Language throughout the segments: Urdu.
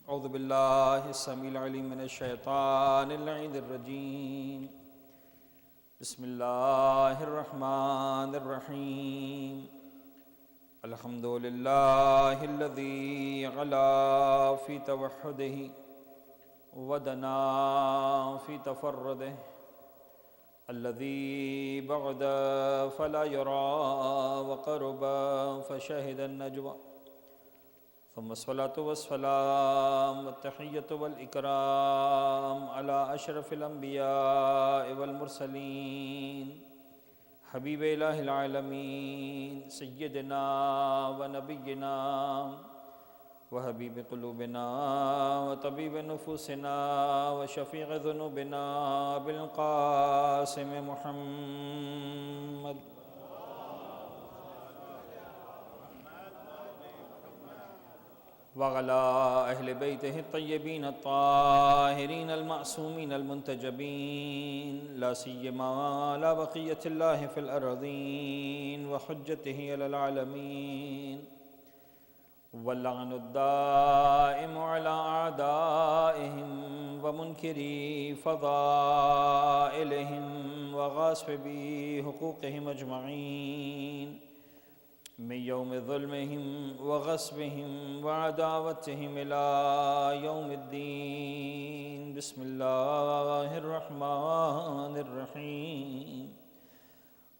اعوذ باللہ السمیع العلیم من الشیطان اللعین الرجیم بسم اللہ الرحمن الرحیم الحمد للہ الذی علا فی توحدہ ودنا فی تفردہ الذی بعد فلا یرا وقرب فشہد النجوى ثم الصلاة والسلام والتحية والإكرام على أشرف الأنبياء والمرسلين حبيب إله العالمين سيدنا ونبينا وحبيب قلوبنا وطبيب نفوسنا وشفيع ذنوبنا بالقاسم محمد وعلى أهل بيته الطيبين الطاهرين المعصومين المنتجبين لا سيما على بقية الله في الأرضين وحجته على العالمين واللعن الدائم على أعدائهم ومنكري فضائلهم وغاصبي حقوقهم أجمعين من يوم ظلمهم وغصبهم وعداوتهم إلى يوم الدين بسم الله الرحمن الرحيم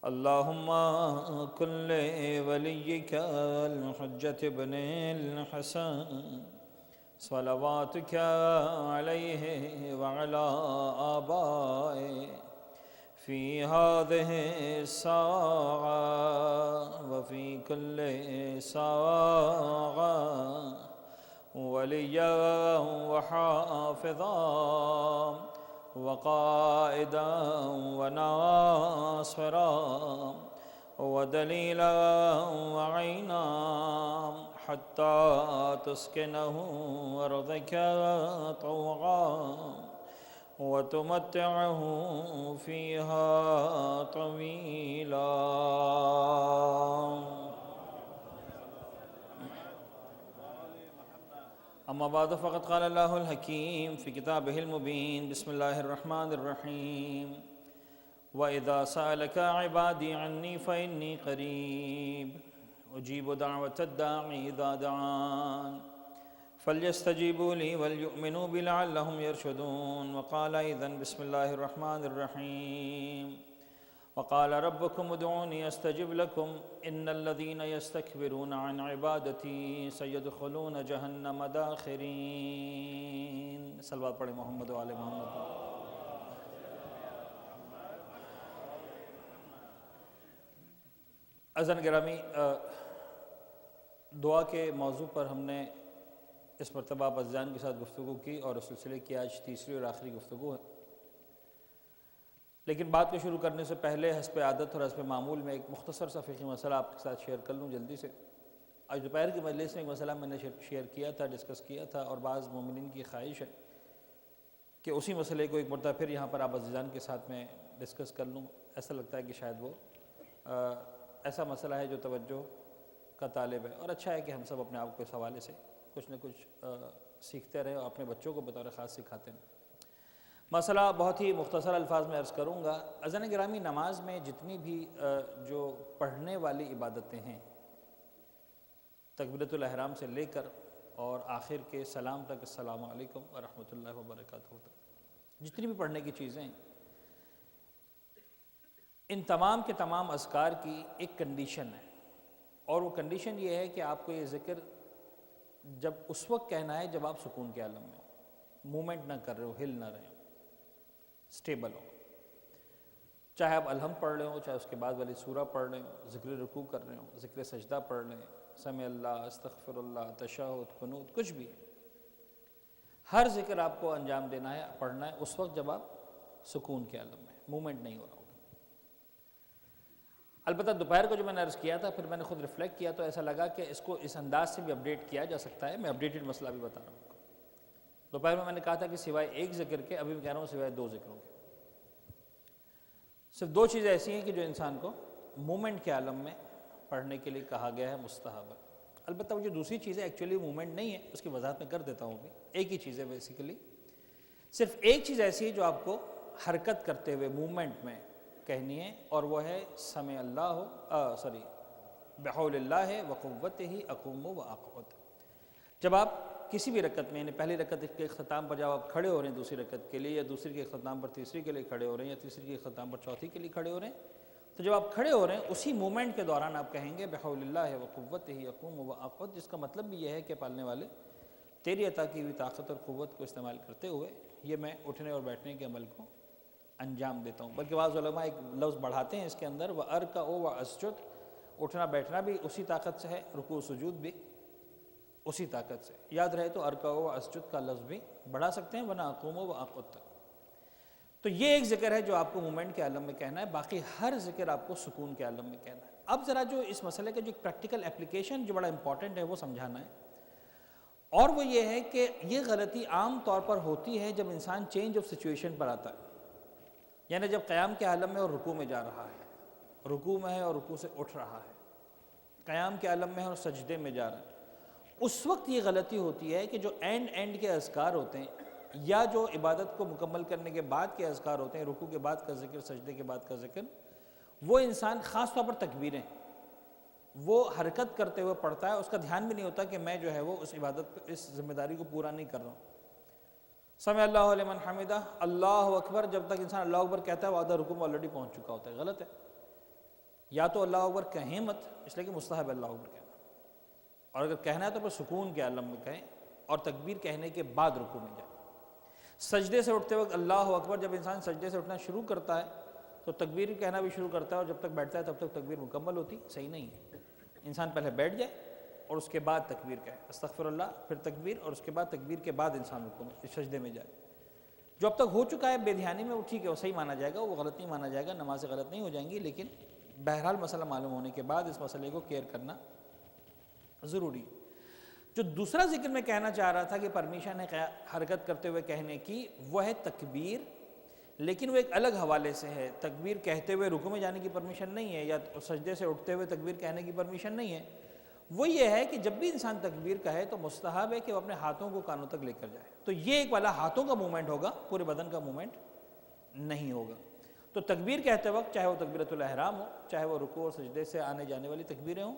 اللهم كن لوليك الحجة بن الحسن صلواتك عليه وعلى آبائه في هذه الساعة وفي كل ساعة وليا وحافظا وقائدا وناصرا ودليلا وعينا حتى تسكنه أرضك طوعا وتمتعه فيها طويلا أما بعد فقد قال الله الحكيم في كتابه المبين بسم الله الرحمن الرحيم وإذا سألك عبادي عني فإني قريب أجيب دعوة الداعي إذا دعان فليستجيبوا لي وليؤمنوا بي لعلهم يرشدون وقال أيضا بسم الله الرحمن الرحيم وقال ربكم ادعوني أستجب لكم إن الذين يستكبرون عن عبادتي سيدخلون جهنم داخرين صلوات پڑھیں محمد و آل محمد عزیزان گرامی دعا کے موضوع پر ہم نے اس مرتبہ آپ عزیزان کے ساتھ گفتگو کی اور اس سلسلے کی آج تیسری اور آخری گفتگو ہے لیکن بات کو شروع کرنے سے پہلے حسب عادت اور حسب معمول میں ایک مختصر سا فقہی مسئلہ آپ کے ساتھ شیئر کر لوں جلدی سے آج دوپہر کی مجلس میں ایک مسئلہ میں نے شیئر کیا تھا ڈسکس کیا تھا اور بعض مومنین کی خواہش ہے کہ اسی مسئلے کو ایک مرتبہ پھر یہاں پر آپ عزیزان کے ساتھ میں ڈسکس کر لوں ایسا لگتا ہے کہ شاید وہ ایسا مسئلہ ہے جو توجہ کا طالب ہے اور اچھا ہے کہ ہم سب اپنے آپ کو اس حوالے سے کچھ نہ کچھ سیکھتے رہیں اور اپنے بچوں کو بطور خاص سکھاتے ہیں مسئلہ بہت ہی مختصر الفاظ میں عرض کروں گا عزیزان گرامی نماز میں جتنی بھی جو پڑھنے والی عبادتیں ہیں تکبیرۃ الاحرام سے لے کر اور آخر کے سلام تک السلام علیکم ورحمۃ اللہ وبرکاتہ تک جتنی بھی پڑھنے کی چیزیں ہیں ان تمام کے تمام اذکار کی ایک کنڈیشن ہے اور وہ کنڈیشن یہ ہے کہ آپ کو یہ ذکر جب اس وقت کہنا ہے جب آپ سکون کے عالم میں مومنٹ نہ کر رہے ہو ہل نہ رہے ہو سٹیبل ہو چاہے آپ الحمد پڑھ رہے ہو چاہے اس کے بعد والی سورہ پڑھ رہے ہو ذکر رکوع کر رہے ہو ذکر سجدہ پڑھ رہے ہیں سمع اللہ استغفر اللہ تشہد قنوت کچھ بھی ہر ذکر آپ کو انجام دینا ہے پڑھنا ہے اس وقت جب آپ سکون کے عالم میں مومنٹ نہیں ہو رہا ہوگا البتہ دوپہر کو جو میں نے عرض کیا تھا پھر میں نے خود ریفلیکٹ کیا تو ایسا لگا کہ اس کو اس انداز سے بھی اپڈیٹ کیا جا سکتا ہے میں اپڈیٹڈ مسئلہ بھی بتا رہا ہوں دوپہر میں نے کہا تھا کہ سوائے ایک ذکر کے ابھی میں کہہ رہا ہوں سوائے 2 ذکروں کے صرف 2 چیزیں ایسی ہیں کہ جو انسان کو مومنٹ کے عالم میں پڑھنے کے لیے کہا گیا ہے مستحب ہے البتہ وہ جو دوسری چیز ہے ایکچولی مومنٹ نہیں ہے، اس کی وضاحت میں کر دیتا ہوں ابھی. ایک ہی چیز ہے بیسیکلی، صرف ایک چیز ایسی ہے جو آپ کو حرکت کرتے ہوئے مومنٹ میں کہنی ہے، اور وہ ہے سمع اللہ بحول اللہ وقوتہ اقوم واقعد. جب آپ کسی بھی رکعت میں، یعنی پہلی رکعت کے اختتام پر جب آپ کھڑے ہو رہے ہیں دوسری رکعت کے لیے، یا دوسری کے اختتام پر تیسری کے لیے کھڑے ہو رہے ہیں، یا تیسری کے اختتام پر چوتھی کے لیے کھڑے ہو رہے ہیں، تو جب آپ کھڑے ہو رہے ہیں اسی مومنٹ کے دوران آپ کہیں گے بحول اللہ وقوتہ اقوم واقعد، جس کا مطلب بھی یہ ہے کہ پالنے والے تیری عطا کی ہوئی طاقت اور قوت کو استعمال کرتے ہوئے یہ میں اٹھنے اور بیٹھنے کے عمل کو انجام دیتا ہوں. بلکہ بعض علماء ایک لفظ بڑھاتے ہیں اس کے اندر، وَأَرْكَعُ وَأَسْجُدُ، اٹھنا بیٹھنا بھی اسی طاقت سے ہے، رکوع سجود بھی اسی طاقت سے. یاد رہے تو ارکع و اسجد کا لفظ بھی بڑھا سکتے ہیں، ورنہ اقوم و اقعد تک. تو یہ ایک ذکر ہے جو آپ کو مومنٹ کے عالم میں کہنا ہے، باقی ہر ذکر آپ کو سکون کے عالم میں کہنا ہے. اب ذرا جو اس مسئلے کا جو ایک پریکٹیکل اپلیکیشن جو بڑا امپورٹنٹ ہے وہ سمجھانا ہے، اور وہ یہ ہے کہ یہ غلطی عام طور پر ہوتی ہے جب انسان چینج آف سچویشن پر آتا ہے. یعنی جب قیام کے عالم میں اور رکوع میں جا رہا ہے، رکوع میں ہے اور رکوع سے اٹھ رہا ہے، قیام کے عالم میں ہے اور سجدے میں جا رہا ہے، اس وقت یہ غلطی ہوتی ہے کہ جو اینڈ کے اذکار ہوتے ہیں، یا جو عبادت کو مکمل کرنے کے بعد کے اذکار ہوتے ہیں، رکوع کے بعد کا ذکر، سجدے کے بعد کا ذکر، وہ انسان خاص طور پر تکبیریں وہ حرکت کرتے ہوئے پڑھتا ہے، اس کا دھیان بھی نہیں ہوتا کہ میں جو ہے وہ اس عبادت اس ذمہ داری کو پورا نہیں کر رہا ہوں. سمع اللہ لمن حمدہ، اللہ اکبر، جب تک انسان اللہ اکبر کہتا ہے وہ آدھا رکوع میں آلریڈی پہنچ چکا ہوتا ہے. غلط ہے. یا تو اللہ اکبر کہیں مت، اس لیے کہ مستحب اللہ اکبر کہنا، اور اگر کہنا ہے تو پھر سکون کے عالم میں کہیں، اور تکبیر کہنے کے بعد رکوع میں جائیں. سجدے سے اٹھتے وقت اللہ اکبر، جب انسان سجدے سے اٹھنا شروع کرتا ہے تو تکبیر کہنا بھی شروع کرتا ہے، اور جب تک بیٹھتا ہے تب تک تکبیر مکمل ہوتی صحیح نہیں ہے. انسان پہلے بیٹھ جائے اور اس کے بعد تکبیر کہے، استغفر اللہ، پھر تکبیر، اور اس کے بعد تکبیر کے بعد انسان رکوع میں سجدے میں جائے. جو اب تک ہو چکا ہے بے دھیانی میں، وہ ٹھیک ہے، وہ صحیح مانا جائے گا، وہ غلط نہیں مانا جائے گا، نمازیں غلط نہیں ہو جائیں گی. لیکن بہرحال مسئلہ معلوم ہونے کے بعد اس مسئلے کو کیئر کرنا ضروری. جو دوسرا ذکر میں کہنا چاہ رہا تھا کہ پرمیشن ہے حرکت کرتے ہوئے کہنے کی، وہ ہے تکبیر، لیکن وہ ایک الگ حوالے سے ہے. تکبیر کہتے ہوئے رکوع میں جانے کی پرمیشن نہیں ہے، یا سجدے سے اٹھتے ہوئے تکبیر کہنے کی پرمیشن نہیں ہے. وہ یہ ہے کہ جب بھی انسان تکبیر کہے تو مستحب ہے کہ وہ اپنے ہاتھوں کو کانوں تک لے کر جائے. تو یہ ایک والا ہاتھوں کا مومنٹ ہوگا، پورے بدن کا مومنٹ نہیں ہوگا. تو تکبیر کہتے وقت چاہے وہ تکبیرۃ الاحرام ہو، چاہے وہ رکوع اور سجدے سے آنے جانے والی تکبیریں ہوں،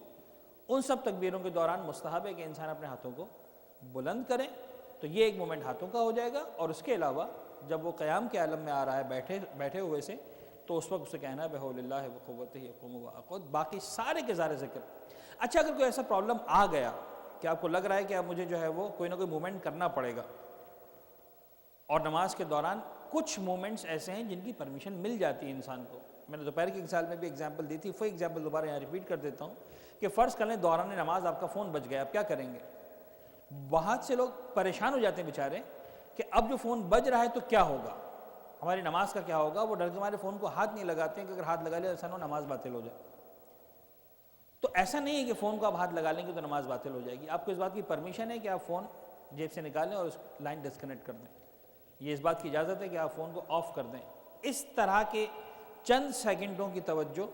ان سب تکبیروں کے دوران مستحب ہے کہ انسان اپنے ہاتھوں کو بلند کرے. تو یہ ایک مومنٹ ہاتھوں کا ہو جائے گا. اور اس کے علاوہ جب وہ قیام کے عالم میں آ رہا ہے بیٹھے ہوئے سے، تو اس وقت اسے کہنا ہے بحول اللہ وقوتہ اقوم واقعد. باقی سارے کے سارے ذکر. اچھا، اگر کوئی ایسا پرابلم آ گیا کہ آپ کو لگ رہا ہے کہ اب مجھے جو ہے وہ کوئی نہ کوئی مومنٹ کرنا پڑے گا، اور نماز کے دوران کچھ مومنٹس ایسے ہیں جن کی پرمیشن مل جاتی ہے انسان کو. میں نے دوپہر کی مثال میں بھی ایگزامپل دی تھی، وہ ایگزامپل دوبارہ یہاں ریپیٹ کر دیتا ہوں کہ فرض کر لیں دوران نماز آپ کا فون بج گیا، آپ کیا کریں گے؟ بہت سے لوگ پریشان ہو جاتے ہیں بیچارے کہ اب جو فون بج رہا ہے تو کیا ہوگا، ہماری نماز کا کیا ہوگا. وہ ڈر کے ہمارے فون کو ہاتھ نہیں لگاتے ہیں کہ اگر ہاتھ لگا لیا ایسا نہ ہو نماز باطل ہو جائے. تو ایسا نہیں ہے کہ فون کو آپ ہاتھ لگا لیں گے تو نماز باطل ہو جائے گی. آپ کو اس بات کی پرمیشن ہے کہ آپ فون جیب سے نکالیں اور اس لائن ڈسکنیکٹ کر دیں. یہ اس بات کی اجازت ہے کہ آپ فون کو آف کر دیں. اس طرح کے چند سیکنڈوں کی توجہ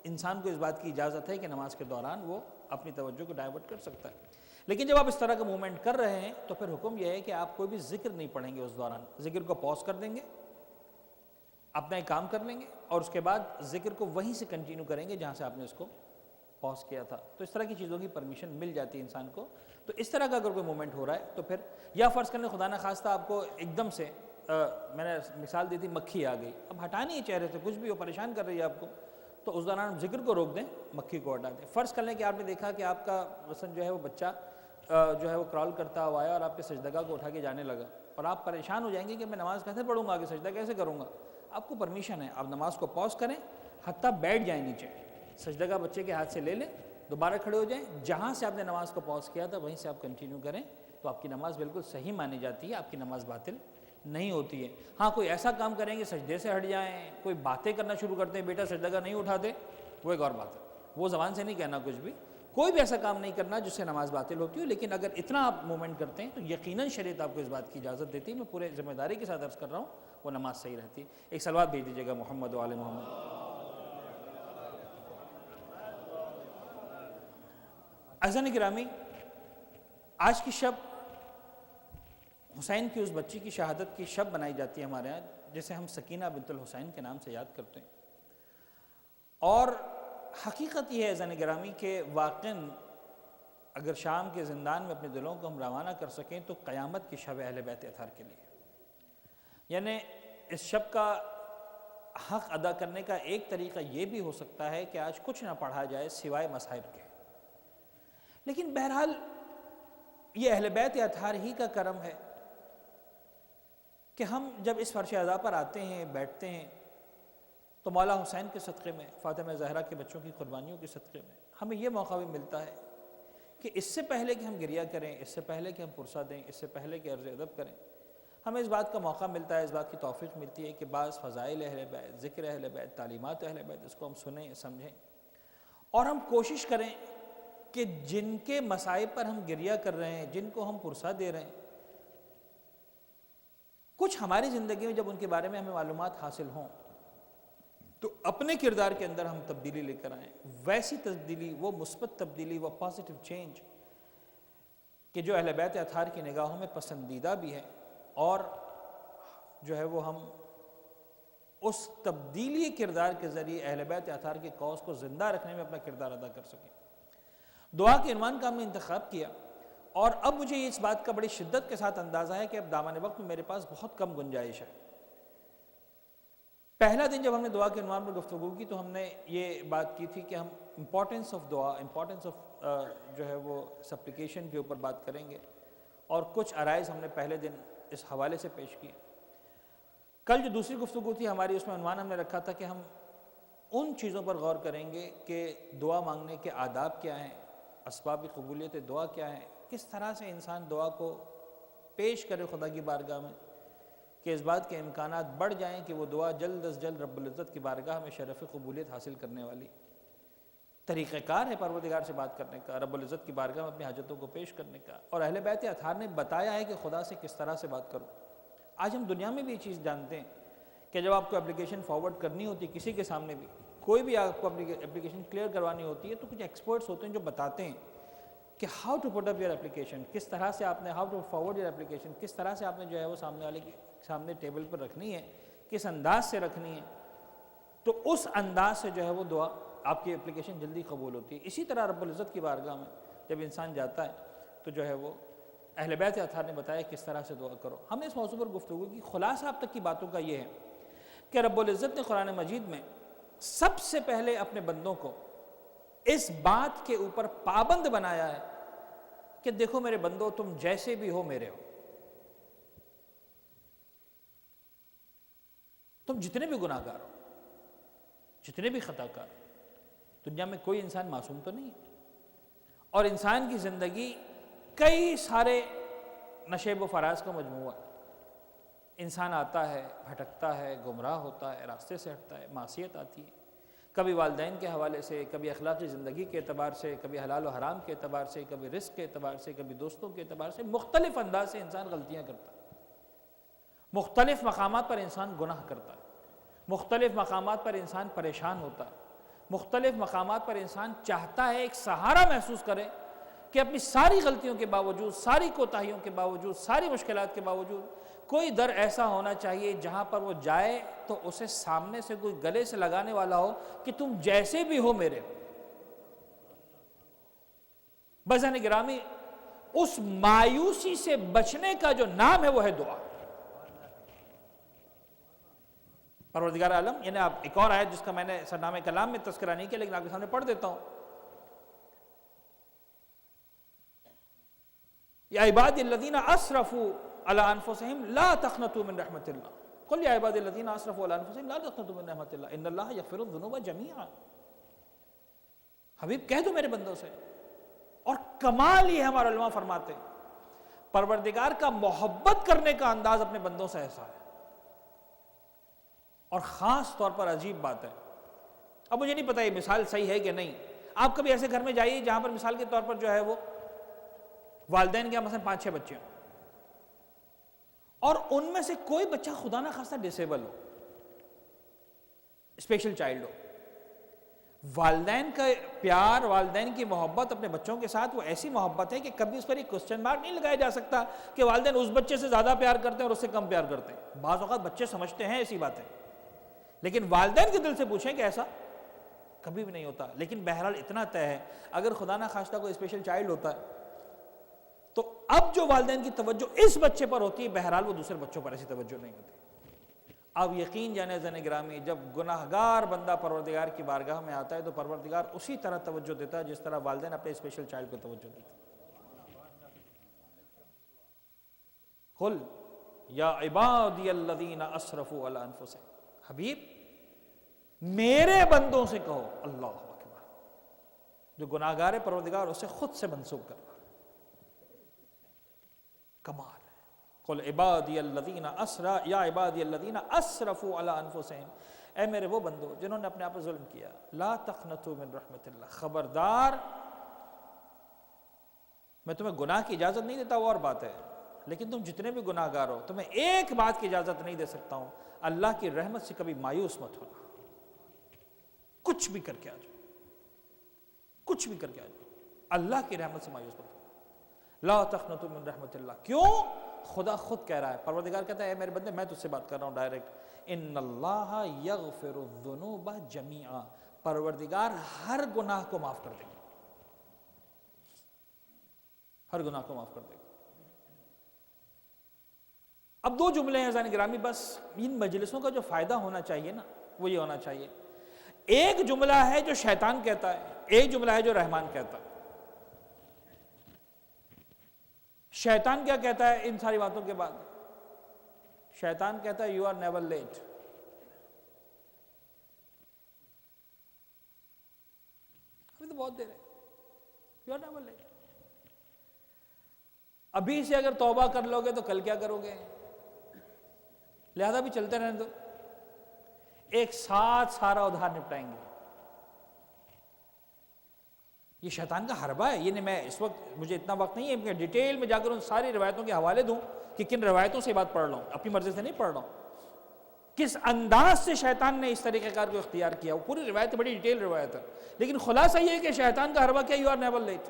انسان کو اس بات کی اجازت ہے کہ نماز کے دوران وہ اپنی توجہ کو ڈائیورٹ کر سکتا ہے. لیکن جب آپ اس طرح کا موومنٹ کر رہے ہیں تو پھر حکم یہ ہے کہ آپ کوئی بھی ذکر نہیں پڑھیں گے. اس دوران ذکر کو پاز کر دیں گے، اپنا ایک کام کر لیں گے، اور اس کے بعد ذکر کو وہیں سے کنٹینیو کریں گے جہاں سے آپ نے اس کو پاز کیا تھا. تو اس طرح کی چیزوں کی پرمیشن مل جاتی ہے انسان کو. تو اس طرح کا اگر کوئی مومنٹ ہو رہا ہے تو پھر، یا فرض کرنے خدا نخواستہ آپ کو ایک دم سے میں نے مثال دی تھی مکھی آ گئی، اب ہٹانی ہے چہرے سے، کچھ بھی ہو پریشان کر رہی ہے آپ کو، تو اس دوران ذکر کو روک دیں، مکھی کو ہٹا دیں. فرض کر لیں کہ آپ نے دیکھا کہ آپ کا مثلا جو ہے وہ بچہ جو ہے وہ کرال کرتا ہوا آیا اور آپ کے سجدگاہ کو اٹھا کے جانے لگا، اور آپ پریشان ہو جائیں گے کہ میں نماز کیسے پڑھوں گا، آگے سجدہ کیسے کروں گا. آپ کو پرمیشن ہے، آپ نماز کو پاز کریں، حتیٰ بیٹھ جائیں نیچے، سجدگاہ بچے کے ہاتھ سے لے لیں، دوبارہ کھڑے ہو جائیں، جہاں سے آپ نے نماز کو پاز کیا تھا وہیں سے آپ کنٹینیو کریں. تو آپ کی نماز بالکل صحیح مانی جاتی ہے، آپ کی نماز باطل نہیں ہوتی ہے. ہاں کوئی ایسا کام کریں کہ سجدے سے ہٹ جائیں، کوئی باتیں کرنا شروع کرتے ہیں، بیٹا سجدگاہ نہیں اٹھاتے، وہ ایک اور بات ہے، وہ زبان سے نہیں کہنا کچھ بھی. کوئی بھی ایسا کام نہیں کرنا جس سے نماز باطل ہوتی ہو. لیکن اگر اتنا آپ مومنٹ کرتے ہیں تو یقیناً شریعت آپ کو اس بات کی اجازت دیتی ہے. میں پورے ذمہ داری کے ساتھ عرض کر رہا ہوں، وہ نماز صحیح رہتی ہے. ایک صلوات بھیج دیجیے گا محمد و آل محمد. عزیزان گرامی، آج کی شب حسین کی اس بچی کی شہادت کی شب بنائی جاتی ہے ہمارے ہاں، جسے ہم سکینہ بنت الحسین کے نام سے یاد کرتے ہیں۔ اور حقیقت یہ ہے عزیزان گرامی کہ واقعاً اگر شام کے زندان میں اپنے دلوں کو ہم روانہ کر سکیں تو قیامت کی شب اہل بیت اطہار کے لیے، یعنی اس شب کا حق ادا کرنے کا ایک طریقہ یہ بھی ہو سکتا ہے کہ آج کچھ نہ پڑھا جائے سوائے مصائب کے، لیکن بہرحال یہ اہل بیت اطہار ہی کا کرم ہے کہ ہم جب اس فرش اعضاء پر آتے ہیں، بیٹھتے ہیں، تو مولا حسین کے صدقے میں، فاطمہ زہرا کے بچوں کی قربانیوں کے صدقے میں ہمیں یہ موقع بھی ملتا ہے کہ اس سے پہلے کہ ہم گریہ کریں، اس سے پہلے کہ ہم پرسہ دیں، اس سے پہلے کہ عرض ادب کریں، ہمیں اس بات کا موقع ملتا ہے، اس بات کی توفیق ملتی ہے کہ بعض فضائل اہل بیت، ذکر اہل بیت، تعلیمات اہل بیت، اس کو ہم سنیں، سمجھیں، اور ہم کوشش کریں کہ جن کے مصائب پر ہم گریہ کر رہے ہیں، جن کو ہم پرسہ دے رہے ہیں، کچھ ہماری زندگی میں جب ان کے بارے میں ہمیں معلومات حاصل ہوں تو اپنے کردار کے اندر ہم تبدیلی لے کر آئیں، ویسی تبدیلی، وہ مثبت تبدیلی، وہ پازیٹیو چینج کہ جو اہل بیت اطہار کی نگاہوں میں پسندیدہ بھی ہے، اور جو ہے وہ ہم اس تبدیلی کردار کے ذریعے اہل بیت اطہار کے کوس کو زندہ رکھنے میں اپنا کردار ادا کر سکیں۔ دعا کے عنوان کا ہم نے انتخاب کیا، اور اب مجھے اس بات کا بڑی شدت کے ساتھ اندازہ ہے کہ اب دامن وقت میں میرے پاس بہت کم گنجائش ہے۔ پہلا دن جب ہم نے دعا کے عنوان پر گفتگو کی تو ہم نے یہ بات کی تھی کہ ہم امپورٹنس آف دعا، امپورٹنس آف جو ہے وہ سپلیکیشن کے اوپر بات کریں گے، اور کچھ عرائض ہم نے پہلے دن اس حوالے سے پیش کیے۔ کل جو دوسری گفتگو تھی ہماری، اس میں عنوان ہم نے رکھا تھا کہ ہم ان چیزوں پر غور کریں گے کہ دعا مانگنے کے آداب کیا ہیں، اسباب قبولیت دعا کیا ہیں، کس طرح سے انسان دعا کو پیش کرے خدا کی بارگاہ میں کہ اس بات کے امکانات بڑھ جائیں کہ وہ دعا جلد از جلد رب العزت کی بارگاہ میں شرف قبولیت حاصل کرنے والی طریقہ کار ہے پروردگار سے بات کرنے کا، رب العزت کی بارگاہ میں اپنی حاجتوں کو پیش کرنے کا، اور اہل بیت اطہار نے بتایا ہے کہ خدا سے کس طرح سے بات کرو۔ آج ہم دنیا میں بھی یہ چیز جانتے ہیں کہ جب آپ کو اپلیکیشن فارورڈ کرنی ہوتی ہے کسی کے سامنے بھی، کوئی بھی آپ کو اپنی اپلیکیشن کلیئر کروانی ہوتی ہے، تو کچھ ایکسپرٹس ہوتے ہیں جو بتاتے ہیں کہ how to put up your application, کس طرح سے آپ نے how to forward your application, کس طرح سے آپ نے جو ہے وہ سامنے والے کے سامنے ٹیبل پر رکھنی ہے، کس انداز سے رکھنی ہے، تو اس انداز سے جو ہے وہ دعا آپ کی اپلیکیشن جلدی قبول ہوتی ہے۔ اسی طرح رب العزت کی بارگاہ میں جب انسان جاتا ہے تو جو ہے وہ اہل بیت اطہار نے بتایا کس طرح سے دعا کرو۔ ہم نے اس موضوع پر گفتگو کی، خلاصہ اب تک کی باتوں کا یہ ہے کہ رب العزت نے قرآن مجید میں سب سے پہلے اپنے بندوں کو اس بات کے اوپر پابند بنایا ہے کہ دیکھو میرے بندو، تم جیسے بھی ہو میرے ہو، تم جتنے بھی گناہ گار ہو، جتنے بھی خطا کار ہو، دنیا میں کوئی انسان معصوم تو نہیں ہے، اور انسان کی زندگی کئی سارے نشیب و فراز کا مجموعہ ہے۔ انسان آتا ہے، بھٹکتا ہے، گمراہ ہوتا ہے، راستے سے ہٹتا ہے، معصیت آتی ہے، کبھی والدین کے حوالے سے، کبھی اخلاقی زندگی کے اعتبار سے، کبھی حلال و حرام کے اعتبار سے، کبھی رزق کے اعتبار سے، کبھی دوستوں کے اعتبار سے، مختلف انداز سے انسان غلطیاں کرتا ہے، مختلف مقامات پر انسان گناہ کرتا ہے، مختلف مقامات پر انسان پریشان ہوتا ہے، مختلف مقامات پر انسان چاہتا ہے ایک سہارا محسوس کرے کہ اپنی ساری غلطیوں کے باوجود، ساری کوتاہیوں کے باوجود، ساری مشکلات کے باوجود کوئی در ایسا ہونا چاہیے جہاں پر وہ جائے تو اسے سامنے سے کوئی گلے سے لگانے والا ہو کہ تم جیسے بھی ہو میرے ہو۔ بزن گرامی، اس مایوسی سے بچنے کا جو نام ہے وہ ہے دعا۔ پروردگار عالم، یعنی آپ ایک اور آیت جس کا میں نے سرنامہ کلام میں تذکرہ نہیں کیا لیکن آپ کے سامنے پڑھ دیتا ہوں، یا عبادی الذین اسرفوا علی انفسہم لا تقنطوا من رحمت اللہ، قل یا عبادی الذین اسرفوا علی انفسہم لا تقنطوا من رحمت اللہ ان اللہ یغفر الذنوب جمیعا۔ حبیب کہہ دو میرے بندوں سے، اور کمال یہ ہمارے علماء فرماتے ہیں پروردگار کا محبت کرنے کا انداز اپنے بندوں سے ایسا ہے، اور خاص طور پر عجیب بات ہے، اب مجھے نہیں پتا یہ مثال صحیح ہے کہ نہیں، آپ کبھی ایسے گھر میں جائیے جہاں پر مثال کے طور پر جو ہے وہ والدین کے مثلا 5-6 بچے ہوں، اور ان میں سے کوئی بچہ خدا نہ خواستہ ڈسیبل ہو، اسپیشل چائلڈ ہو، والدین کا پیار، والدین کی محبت اپنے بچوں کے ساتھ وہ ایسی محبت ہے کہ کبھی اس پر ایک کوسچن مارک نہیں لگایا جا سکتا کہ والدین اس بچے سے زیادہ پیار کرتے ہیں اور اس سے کم پیار کرتے ہیں۔ بعض اوقات بچے سمجھتے ہیں ایسی باتیں، لیکن والدین کے دل سے پوچھیں کہ ایسا کبھی بھی نہیں ہوتا۔ لیکن بہرحال اتنا طے ہے، اگر خدا نہ خواستہ کوئی اسپیشل چائلڈ ہوتا ہے تو اب جو والدین کی توجہ اس بچے پر ہوتی ہے، بہرحال وہ دوسرے بچوں پر ایسی توجہ نہیں ہوتی۔ اب یقین جانے زن گرامی، جب گناہگار بندہ پروردگار کی بارگاہ میں آتا ہے تو پروردگار اسی طرح توجہ دیتا ہے جس طرح والدین اپنے اسپیشل چائلڈ کو توجہ دیتے ہیں۔ قل یا عبادی الذین اسرفوا علی انفسہم، حبیب میرے بندوں سے کہو، اللہ اکبر، جو گناہگار ہے پروردگار اسے خود سے منسوب کر رہا، کمال۔ قل عبادی الذین اسرا یا عبادی الذین اسرفوا علی انفسہم، اے میرے وہ بندو جنہوں نے اپنے آپ پر ظلم کیا، لا تقنطوا من رحمت اللہ، خبردار میں تمہیں گناہ کی اجازت نہیں دیتا، وہ اور بات ہے، لیکن تم جتنے بھی گناہ گار ہو تمہیں ایک بات کی اجازت نہیں دے سکتا ہوں، اللہ کی رحمت سے کبھی مایوس مت ہونا، کچھ بھی کر کے آ جاؤ، کچھ بھی کر کے آ جاؤ، اللہ کی رحمت سے مایوس مت ہونا، لا تقنطوا من رحمت اللہ۔ کیوں؟ خدا خود کہہ رہا ہے، پروردگار کہتا ہے اے میرے بندے میں تجھ سے بات کر رہا ہوں ڈائریکٹ، ان اللہ یغفر الذنوب جمیعا، پروردگار ہر گناہ کو معاف کر دے گا، ہر گناہ کو معاف کر دے گا۔ اب دو جملے ہیں زین گرامی، بس ان مجلسوں کا جو فائدہ ہونا چاہیے نا وہ یہ ہونا چاہیے، ایک جملہ ہے جو شیطان کہتا ہے، ایک جملہ ہے جو رحمان کہتا ہے۔ شیطان کیا کہتا ہے ان ساری باتوں کے بعد؟ شیطان کہتا ہے یو آر نیور لیٹ، ابھی تو بہت دیر ہے، یو آر نیور لیٹ، ابھی سے اگر توبہ کر لو گے تو کل کیا کرو گے، لہذا بھی چلتے رہنے دو، ایک ساتھ سارا ادھار نپٹائیں گے۔ یہ شیطان کا حربہ ہے، یہ نہیں، میں اس وقت مجھے اتنا وقت نہیں ہے کہ ڈیٹیل میں جا کر ان ساری روایتوں کے حوالے دوں کہ کن روایتوں سے بات پڑھ رہا ہوں، اپنی مرضی سے نہیں پڑھ رہا ہوں، کس انداز سے شیطان نے اس طریقہ کار کو اختیار کیا، وہ پوری روایت بڑی ڈیٹیل روایت ہے، لیکن خلاصہ یہ ہے کہ شیطان کا حربہ کیا، یو آر نیور لیٹ۔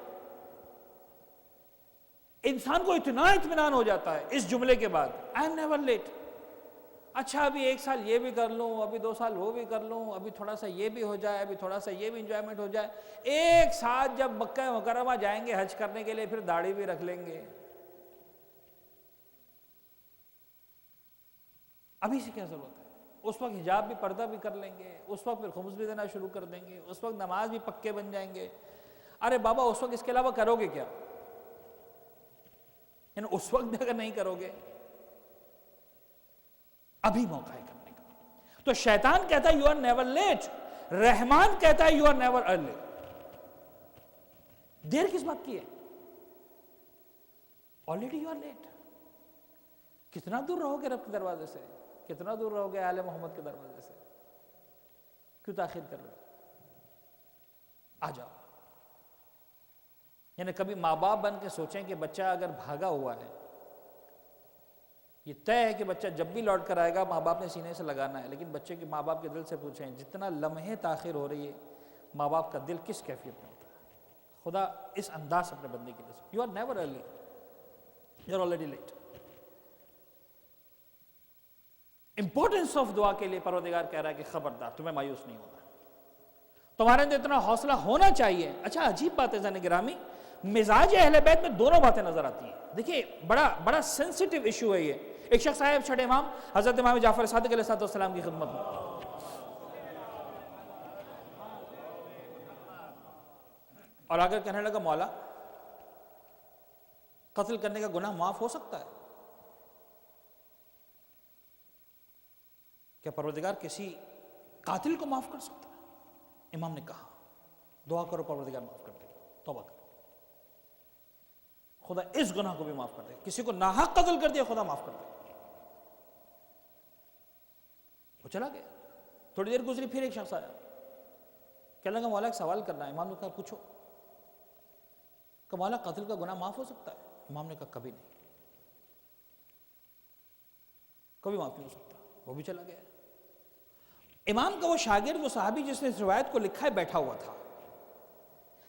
انسان کو اتنا اطمینان ہو جاتا ہے اس جملے کے بعد، آئی ایم نیور لیٹ، اچھا ابھی ایک سال یہ بھی کر لوں، ابھی 2 سال وہ بھی کر لوں، ابھی تھوڑا سا یہ بھی ہو جائے، ابھی تھوڑا سا یہ بھی انجوائمنٹ ہو جائے، ایک ساتھ جب مکہ مکرمہ جائیں گے حج کرنے کے لیے پھر داڑھی بھی رکھ لیں گے، ابھی سے کیا ضرورت ہے؟ اس وقت حجاب بھی پردہ بھی کر لیں گے، اس وقت پھر خمس بھی دینا شروع کر دیں گے، اس وقت نماز بھی پکے بن جائیں گے۔ ارے بابا اس وقت اس کے علاوہ کرو گے کیا؟ یعنی اس وقت بھی اگر نہیں کرو گے، ابھی موقع ہے کرنے کا۔ تو شیطان کہتا ہے you are never late, Rahman کہتا ہے یو آر نیور ارلی۔ دیر کس بات کی ہے؟ Already you are late. کتنا دور رہو گے رب کے دروازے سے، کتنا دور رہو گے آل محمد کے دروازے سے، کیوں تاخیر کر رہے ہو؟ آ جاؤ۔ یعنی کبھی ماں باپ بن کے سوچیں کہ بچہ اگر بھاگا ہوا ہے، یہ طے ہے کہ بچہ جب بھی لوٹ کر آئے گا ماں باپ نے سینے سے لگانا ہے، لیکن بچے کی ماں باپ کے دل سے پوچھیں جتنا لمحے تاخیر ہو رہی ہے ماں باپ کا دل کس کیفیت میں ہوتا ہے؟ خدا اس انداز اپنے بندے کے لیے، you are never early, you are already late. Importance of دعا کے لیے پروردگار کہہ رہا ہے کہ خبردار تمہیں مایوس نہیں ہونا، تمہارے اندر اتنا حوصلہ ہونا چاہیے۔ اچھا عجیب بات ہے زن گرامی، مزاج اہل بیت میں دونوں باتیں نظر آتی ہیں۔ دیکھیے بڑا سینسیٹیو ایشو ہے یہ۔ ایک شخص آئے چھٹے امام حضرت امام جعفر صادق علیہ السلام کی خدمت میں، اور آگر کہنے لگا مولا قتل کرنے کا گناہ معاف ہو سکتا ہے کیا؟ پروردگار کسی قاتل کو معاف کر سکتا ہے؟ امام نے کہا دعا کرو پروردگار معاف کر دے، توبہ کرو، خدا اس گناہ کو بھی معاف کر دے، کسی کو ناحق قتل کر دیا خدا معاف کر دے۔ وہ چلا گیا، تھوڑی دیر گزری پھر ایک شخص آیا، کہنے لگا مولا ایک سوال کرنا ہے۔ امام نے کہا پوچھو۔ کہ مولا قتل کا گناہ معاف ہو سکتا ہے؟ امام نے کہا کبھی نہیں، کبھی معاف نہیں ہو سکتا۔ وہ بھی چلا گیا۔ امام کا وہ شاگرد، وہ صحابی جس نے اس روایت کو لکھا ہے، بیٹھا ہوا تھا،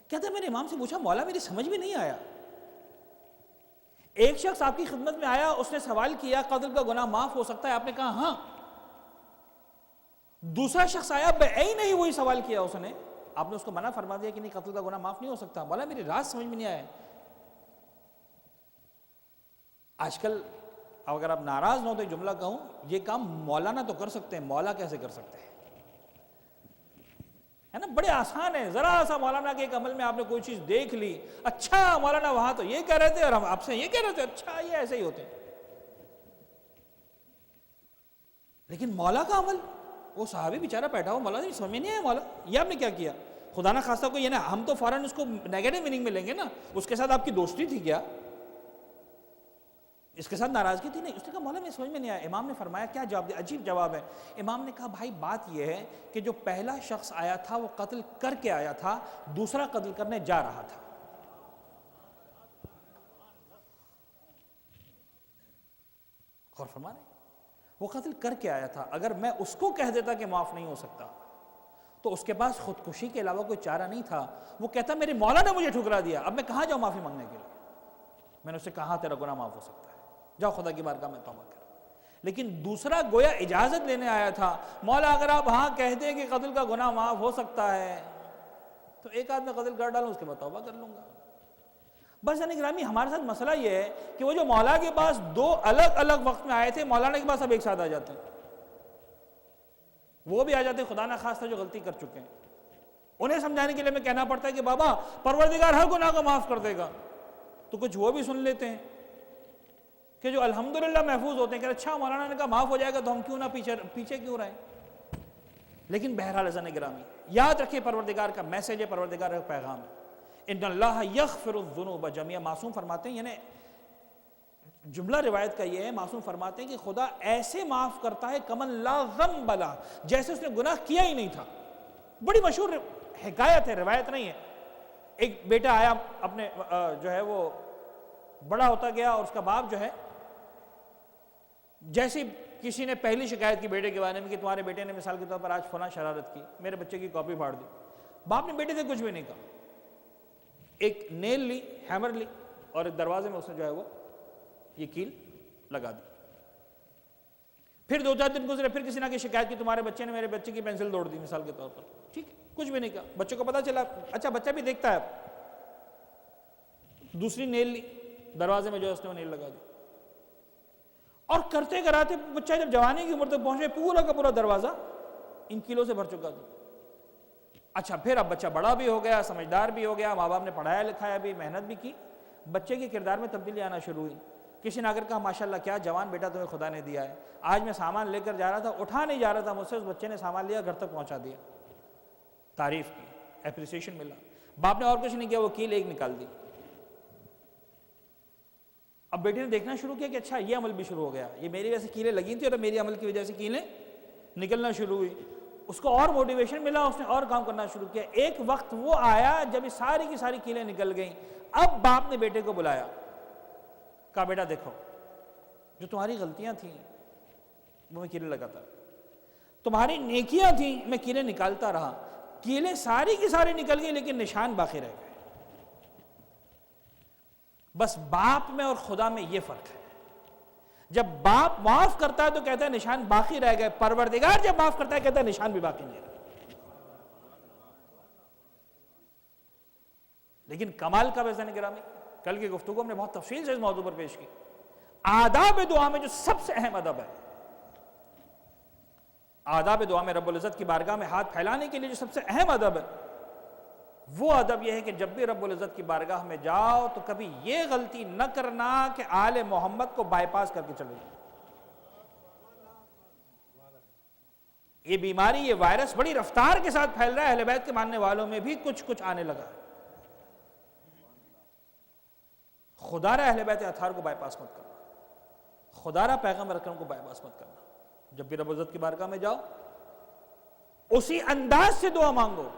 کہتا ہے میں نے امام سے پوچھا مولا میری سمجھ میں نہیں آیا، ایک شخص آپ کی خدمت میں آیا، اس نے سوال کیا قتل کا گناہ معاف ہو سکتا ہے، آپ نے کہا ہاں، دوسرا شخص آیا نہیں وہی سوال کیا اس نے، آپ نے اس کو منع فرما دیا کہ نہیں قتل کا گناہ معاف نہیں ہو سکتا، مولا میری راز سمجھ میں نہیں آیا۔ آج کل اگر آپ ناراض نہ ہو تو جملہ کہوں، یہ کام مولانا تو کر سکتے ہیں، مولا کیسے کر سکتے ہیں؟ ہے نا، بڑے آسان ہے، ذرا سا مولانا کے ایک عمل میں آپ نے کوئی چیز دیکھ لی، اچھا مولانا وہاں تو یہ کہہ رہے تھے اور ہم آپ سے یہ کہہ رہے تھے، اچھا یہ ایسے ہی ہوتے، لیکن مولا کا عمل، وہ صحابی بیچارہ بیٹھا ہو، مولا نہیں سمجھ میں نہیں آیا، مولا یہ آپ نے کیا کیا؟ خدا نہ خواستہ کو یہ نا، ہم تو فوراً اس کو نیگیٹو میننگ میں لیں گے نا، اس کے ساتھ آپ کی دوستی تھی کیا، اس کے ساتھ ناراضگی تھی؟ نہیں، اس نے کہا مولا میں سمجھ میں نہیں آیا۔ امام نے فرمایا کیا جواب دیا؟ عجیب جواب ہے۔ امام نے کہا بھائی بات یہ ہے کہ جو پہلا شخص آیا تھا وہ قتل کر کے آیا تھا، دوسرا قتل کرنے جا رہا تھا۔ غور فرما رہے، وہ قتل کر کے آیا تھا، اگر میں اس کو کہہ دیتا کہ معاف نہیں ہو سکتا تو اس کے پاس خودکشی کے علاوہ کوئی چارہ نہیں تھا، وہ کہتا میرے مولا نے مجھے ٹھکرا دیا، اب میں کہاں جاؤں معافی مانگنے کے لیے؟ میں نے اس سے کہا تیرا گناہ معاف ہو سکتا ہے، جاؤ خدا کی بارگاہ میں توبہ کر۔ لیکن دوسرا گویا اجازت لینے آیا تھا، مولا اگر آپ ہاں کہہ دیں کہ قتل کا گناہ معاف ہو سکتا ہے تو ایک آدھ میں قتل کر ڈالوں، اس کے بعد توبہ کر لوں گا۔ بس یعنی گرامی ہمارے ساتھ مسئلہ یہ ہے کہ وہ جو مولا کے پاس دو الگ الگ وقت میں آئے تھے، مولانا کے پاس اب ایک ساتھ آ جاتے ہیں، وہ بھی آ جاتے ہیں خدا نہ خواستہ جو غلطی کر چکے ہیں، انہیں سمجھانے کے لیے میں کہنا پڑتا ہے کہ بابا پروردگار ہر گناہ کو معاف کر دے گا، تو کچھ وہ بھی سن لیتے ہیں کہ جو الحمدللہ محفوظ ہوتے ہیں کہ اچھا مولانا نے کہا معاف ہو جائے گا تو ہم کیوں نہ پیچھے کیوں رہیں۔ لیکن بہرحال عزیزان گرامی یاد رکھیں پروردگار کا میسج ہے، پروردگار کا پیغام ہے، ان اللہ یغفر الذنوب جميعا۔ معصوم فرماتے ہیں، یعنی جملہ روایت کا یہ ہے، معصوم فرماتے ہیں کہ خدا ایسے معاف کرتا ہے کمن لا ذنب لہ، جیسے اس نے گناہ کیا ہی نہیں تھا۔ بڑی مشہور حکایت ہے، روایت نہیں ہے۔ ایک بیٹا آیا اپنے جو ہے وہ بڑا ہوتا گیا اور اس کا باپ جو ہے جیسے کسی نے پہلی شکایت کی بیٹے کے بارے میں کہ تمہارے بیٹے نے مثال کے طور پر آج فلاں شرارت کی، میرے بچے کی کاپی پھاڑ دی، باپ نے بیٹے سے کچھ بھی نہیں کہا، ایک نیل لی، ہیمر لی اور ایک دروازے میں اس نے جو ہے وہ یہ کیل لگا دی۔ پھر 2-4 دن گزرے، پھر کسی نے کی شکایت کی تمہارے بچے نے میرے بچے کی پینسل توڑ دی مثال کے طور پر، ٹھیک ہے کچھ بھی نہیں کہا، بچے کو پتا چلا، اچھا بچہ بھی دیکھتا ہے، دوسری نیل لی، دروازے میں جو اس نے وہ نیل لگا دی، اور کرتے کراتے بچہ جب جوانی کی عمر تک پہنچے پورا کا پورا دروازہ ان کیلوں سے بھر چکا تھا۔ اچھا پھر اب بچہ بڑا بھی ہو گیا، سمجھدار بھی ہو گیا، ماں باپ نے پڑھایا لکھایا بھی، محنت بھی کی، بچے کے کردار میں تبدیلی آنا شروع ہوئی۔ کسی نے اگر کہا ماشاءاللہ کیا جوان بیٹا تمہیں خدا نے دیا ہے، آج میں سامان لے کر جا رہا تھا، اٹھا نہیں جا رہا تھا مجھ سے، اس بچے نے سامان لیا گھر تک پہنچا دیا، تعریف کی، اپریسیشن ملا۔ باپ نے اور کچھ نہیں کیا، وہ کیل ایک نکال دی۔ اب بیٹے نے دیکھنا شروع کیا کہ اچھا یہ عمل بھی شروع ہو گیا، یہ میری وجہ سے کیلیں لگی تھی اور میری عمل کی وجہ سے کیلیں نکلنا شروع ہوئی۔ اس کو اور موٹیویشن ملا، اس نے اور کام کرنا شروع کیا۔ ایک وقت وہ آیا جب یہ ساری کی ساری کیلیں نکل گئیں، اب باپ نے بیٹے کو بلایا، کہا بیٹا دیکھو جو تمہاری غلطیاں تھیں وہ میں کیلیں لگاتا، تمہاری نیکیاں تھیں میں کیلیں نکالتا رہا، کیلیں ساری کی ساری نکل گئی لیکن نشان باقی رہ گئے۔ بس باپ میں اور خدا میں یہ فرق ہے، جب باپ معاف کرتا ہے تو کہتا ہے نشان باقی رہ گئے، پروردگار جب معاف کرتا ہے کہتا ہے نشان بھی باقی نہیں رہا۔ لیکن کمال کا عزیزان گرامی، کل کی گفتگو ہم نے بہت تفصیل سے اس موضوع پر پیش کی، آداب دعا میں جو سب سے اہم ادب ہے، آداب دعا میں رب العزت کی بارگاہ میں ہاتھ پھیلانے کے لیے جو سب سے اہم ادب ہے، وہ ادب یہ ہے کہ جب بھی رب العزت کی بارگاہ میں جاؤ تو کبھی یہ غلطی نہ کرنا کہ آل محمد کو بائی پاس کر کے چلے جاؤ۔ یہ بیماری، یہ وائرس بڑی رفتار کے ساتھ پھیل رہا ہے، اہل بیت کے ماننے والوں میں بھی کچھ آنے لگا ہے۔ خدا را اہل بیت اطہار کو بائی پاس مت کرنا، خدا را پیغمبر اکرم کو بائی پاس مت کرنا۔ جب بھی رب العزت کی بارگاہ میں جاؤ اسی انداز سے دعا مانگو۔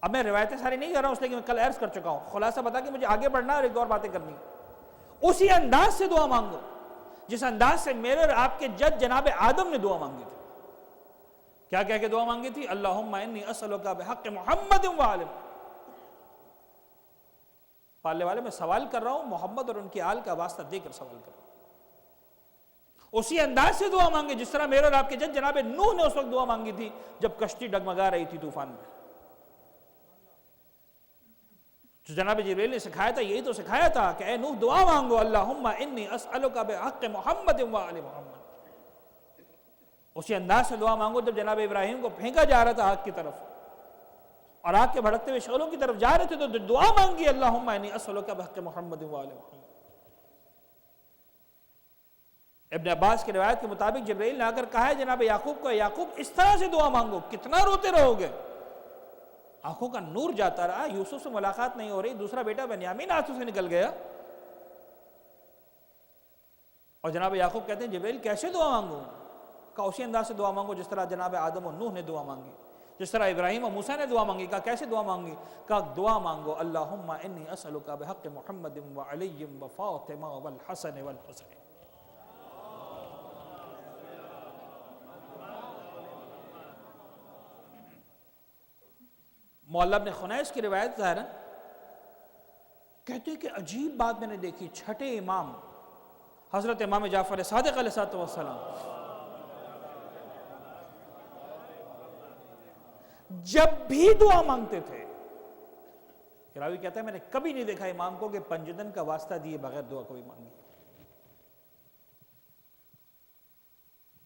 اب میں روایتیں ساری نہیں کر رہا ہوں اس لیے کہ میں کل عرض کر چکا ہوں، خلاصہ بتا کہ مجھے آگے بڑھنا اور ایک دو اور باتیں کرنی، اسی انداز سے دعا مانگو جس انداز سے میرے اور آپ کے جد جناب آدم نے دعا مانگی تھی۔ کیا کہہ کے دعا مانگی تھی؟ اللہم انی اسألک بحق محمد و آل محمد۔ پالنے والے میں سوال کر رہا ہوں، محمد اور ان کی آل کا واسطہ دے کر سوال کر رہا ہوں۔ اسی انداز سے دعا مانگے جس طرح میرے اور آپ کے جناب نوح نے اس وقت دعا مانگی تھی جب کشتی ڈگمگا رہی تھی طوفان میں۔ جو جناب جبریل نے سکھایا تھا، یہی تو سکھایا تھا کہ اے نوح دعا مانگو، اللہم انی اسألک بحق محمد و آل محمد۔ اسی انداز سے دعا مانگو جب جناب ابراہیم کو پھینکا جا رہا تھا آگ کی طرف اور آگ کے بھڑکتے ہوئے شعلوں کی طرف جا رہے تھے تو دعا مانگی، اللہم انی اسألک بحق محمد و آل محمد۔ ابن عباس کی روایت کے مطابق جبرائیل نے آ کر کہا ہے جناب یعقوب کو، یعقوب اس طرح سے دعا مانگو، کتنا روتے رہو گے؟ آنکھوں کا نور جاتا رہا، یوسف سے ملاقات نہیں ہو رہی، دوسرا بیٹا بنیامین آنسوں سے نکل گیا، اور جناب یعقوب کہتے ہیں جبرائیل کیسے دعا مانگوں؟ کہا اسی انداز سے دعا مانگو جس طرح جناب آدم و نوح نے دعا مانگی، جس طرح ابراہیم و موسیٰ نے دعا مانگی۔ کہا کیسے دعا مانگی؟ کہا دعا مانگو، اللہم انی اسألک بحق محمد و علی و فاطمہ والحسن والحسین۔ معلی بن خنیس کی روایت ظاہر ہے، کہتے ہیں کہ عجیب بات میں نے دیکھی، چھٹے امام حضرت امام جعفر صادق علیہ السلام جب بھی دعا مانگتے تھے، راوی کہتا ہے میں نے کبھی نہیں دیکھا امام کو کہ پنجدن کا واسطہ دیے بغیر دعا کوئی مانگی۔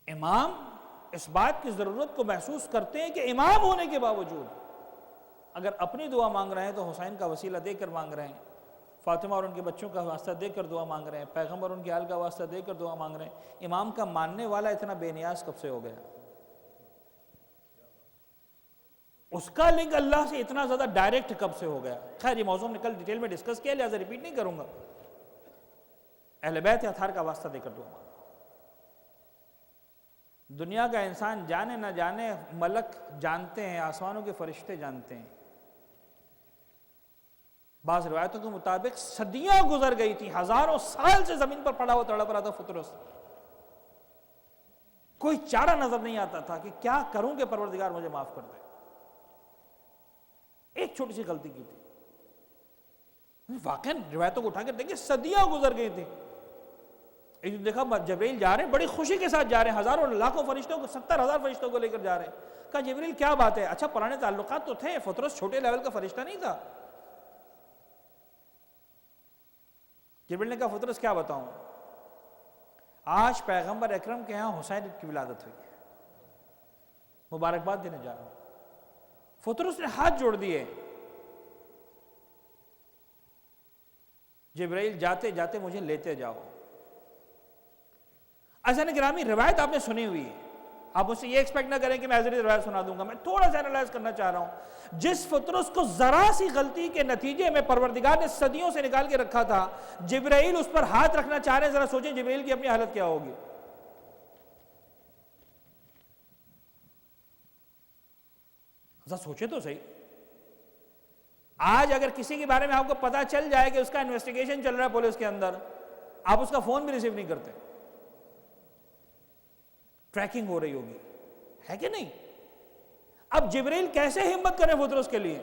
امام اس بات کی ضرورت کو محسوس کرتے ہیں کہ امام ہونے کے باوجود اگر اپنی دعا مانگ رہے ہیں تو حسین کا وسیلہ دے کر مانگ رہے ہیں، فاطمہ اور ان کے بچوں کا واسطہ دے کر دعا مانگ رہے ہیں، پیغمبر ان کے آل کا واسطہ دے کر دعا مانگ رہے ہیں۔ امام کا ماننے والا اتنا بے نیاز کب سے ہو گیا؟ اس کا لنک اللہ سے اتنا زیادہ ڈائریکٹ کب سے ہو گیا؟ خیر یہ موضوع ہم نے کل ڈیٹیل میں ڈسکس کیا، لہذا ریپیٹ نہیں کروں گا۔ اہل بیت اطہار کا واسطہ دے کر دعا مانگا۔ دنیا کا انسان جانے نہ جانے، ملک جانتے ہیں، آسمانوں کے فرشتے جانتے ہیں۔ بعض روایتوں کے مطابق صدیاں گزر گئی تھی، ہزاروں سال سے زمین پر پڑا ہوا تڑپ رہا تھا فطرس، کوئی چارہ نظر نہیں آتا تھا کہ کیا کروں کہ پروردگار مجھے معاف کر دے۔ ایک چھوٹی سی غلطی کی تھی، واقعاً روایتوں کو اٹھا کر دیکھیں صدیاں گزر گئی تھی۔ ایک دن دیکھا جبرائیل جا رہے ہیں، بڑی خوشی کے ساتھ جا رہے ہیں، ہزاروں لاکھوں فرشتوں کو، 70,000 فرشتوں کو لے کر جا رہے ہیں۔ کہا جبرائیل کیا بات ہے؟ اچھا پرانے تعلقات تو تھے، فطرس چھوٹے لیول کا فرشتہ نہیں تھا۔ جبرائیل نے کہا فطرس کیا بتاؤں، آج پیغمبر اکرم کے ہاں حسین کی ولادت ہوئی ہے، مبارکباد دینے جا رہا ہوں۔ فطرس نے ہاتھ جوڑ دیے، جبرائیل جاتے جاتے مجھے لیتے جاؤ۔ عزیزان گرامی روایت آپ نے سنی ہوئی ہے، آپ مجھ سے یہ ایکسپیکٹ نہ کریں کہ میں حضرت روایت سنا دوں گا، میں تھوڑا سا انالائز کرنا چاہ رہا ہوں۔ جس فطرس کو ذرا سی غلطی کے نتیجے میں پروردگار نے صدیوں سے نکال کے رکھا تھا، جبرائیل اس پر ہاتھ رکھنا چاہ رہے ہیں، ذرا سوچیں جبرائیل کی اپنی حالت کیا ہوگی۔ ذرا سوچیں تو صحیح، آج اگر کسی کے بارے میں آپ کو پتا چل جائے کہ اس کا انویسٹیگیشن چل رہا ہے پولیس کے اندر، آپ اس کا فون بھی ریسیو نہیں کرتے، ٹریکنگ ہو رہی ہوگی، ہے کہ نہیں؟ اب جبرائیل کیسے ہمت کرے فطرس کے لیے؟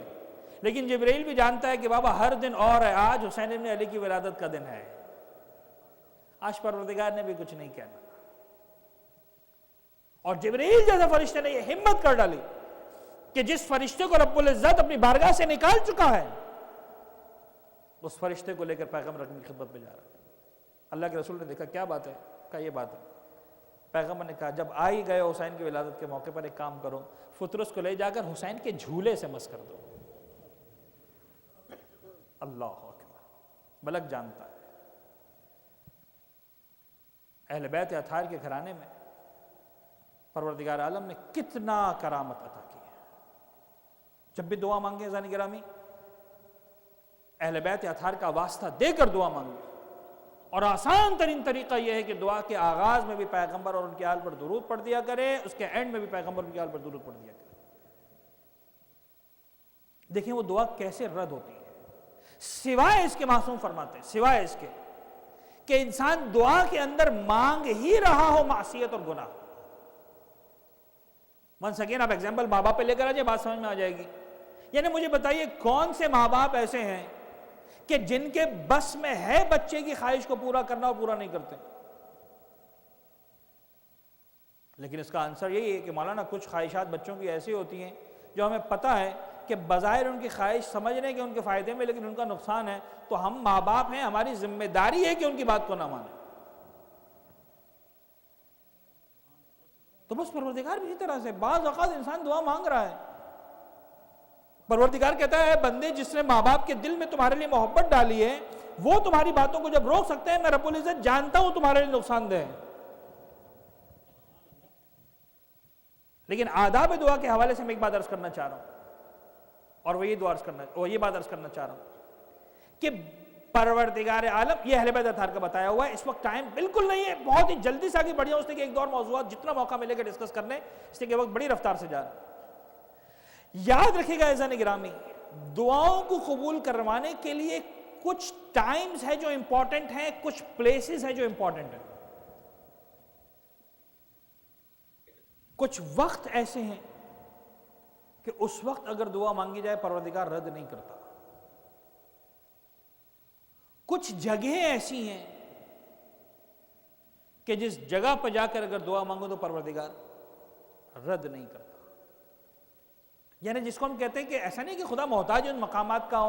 لیکن جبرائیل بھی جانتا ہے کہ بابا ہر دن اور ہے، آج حسین ابن علی کی ولادت کا دن ہے، آج پروردگار نے بھی کچھ نہیں کہنا۔ اور جبرائیل جیسا فرشتے نے یہ ہمت کر ڈالی کہ جس فرشتے کو رب العزت اپنی بارگاہ سے نکال چکا ہے، اس فرشتے کو لے کر پیغمبر کی خدمت میں جا رہا ہے۔ اللہ کے رسول نے دیکھا کیا بات ہے؟ کہا یہ بات ہے۔ پیغمبر نے کہا جب آئی گئے حسین کی ولادت کے موقع پر ایک کام کرو، فطرس کو لے جا کر حسین کے جھولے سے مس کر دو۔ اللہ اکبر، ملک جانتا ہے اہل بیت اطہار کے گھرانے میں پروردگار عالم نے کتنا کرامت عطا کی ہے۔ جب بھی دعا مانگیں عزیزان گرامی، اہل بیت اطہار کا واسطہ دے کر دعا مانگیں، اور آسان ترین طریقہ یہ ہے کہ دعا کے آغاز میں بھی پیغمبر اور ان کے آل پر درود پڑھ دیا کرے، اس کے اینڈ میں بھی پیغمبر اور ان کے آل پر درود پڑھ دیا کرے۔ دیکھیں وہ دعا کیسے رد ہوتی ہے، سوائے اس کے معصوم فرماتے ہیں، سوائے اس کے کہ انسان دعا کے اندر مانگ ہی رہا ہو معصیت اور گناہ، ونس اگین آپ ایگزامپل ماں باپ پہ لے کر آ جائے، بات سمجھ میں آ جائے گی. یعنی مجھے بتائیے کون سے ماں باپ ایسے ہیں کہ جن کے بس میں ہے بچے کی خواہش کو پورا کرنا اور پورا نہیں کرتے؟ لیکن اس کا آنسر یہی ہے کہ مولانا کچھ خواہشات بچوں کی ایسی ہوتی ہیں جو ہمیں پتہ ہے کہ بظاہر ان کی خواہش سمجھنے کے ان کے فائدے میں، لیکن ان کا نقصان ہے. تو ہم ماں باپ ہیں، ہماری ذمہ داری ہے کہ ان کی بات کو نہ مانیں. تو بس پروردگار بھی اسی طرح سے بعض اوقات انسان دعا مانگ رہا ہے، پروردگار کہتا ہے بندے جس نے ماں باپ کے دل میں تمہارے لیے محبت ڈالی ہے وہ تمہاری باتوں کو جب روک سکتے ہیں، میں رب العزت جانتا ہوں تمہارے لیے نقصان دہ ہے. لیکن آداب دعا کے حوالے سے میں ایک بات عرض کرنا چاہ رہا ہوں، اور وہ یہ بات عرض کرنا چاہ رہا ہوں کہ پروردگار عالم، یہ اہل بیت اطہار کا بتایا ہوا ہے. اس وقت ٹائم بالکل نہیں ہے، بہت ہی جلدی سے آگے بڑھیا اس نے کہ ایک دور موضوعات جتنا موقع ملے گا ڈسکس کرنے، اس لیے کہ وقت بڑی رفتار سے جا رہا ہے. یاد رکھے گا عزیزان گرامی، دعاؤں کو قبول کروانے کے لیے کچھ ٹائمز ہے جو امپورٹنٹ ہیں، کچھ پلیسز ہیں جو امپورٹنٹ ہیں، کچھ وقت ایسے ہیں کہ اس وقت اگر دعا مانگی جائے پروردگار رد نہیں کرتا. کچھ جگہیں ایسی ہیں کہ جس جگہ پہ جا کر اگر دعا مانگو تو پروردگار رد نہیں کرتا. یعنی جس کو ہم کہتے ہیں کہ ایسا نہیں کہ خدا محتاج ان مقامات کا،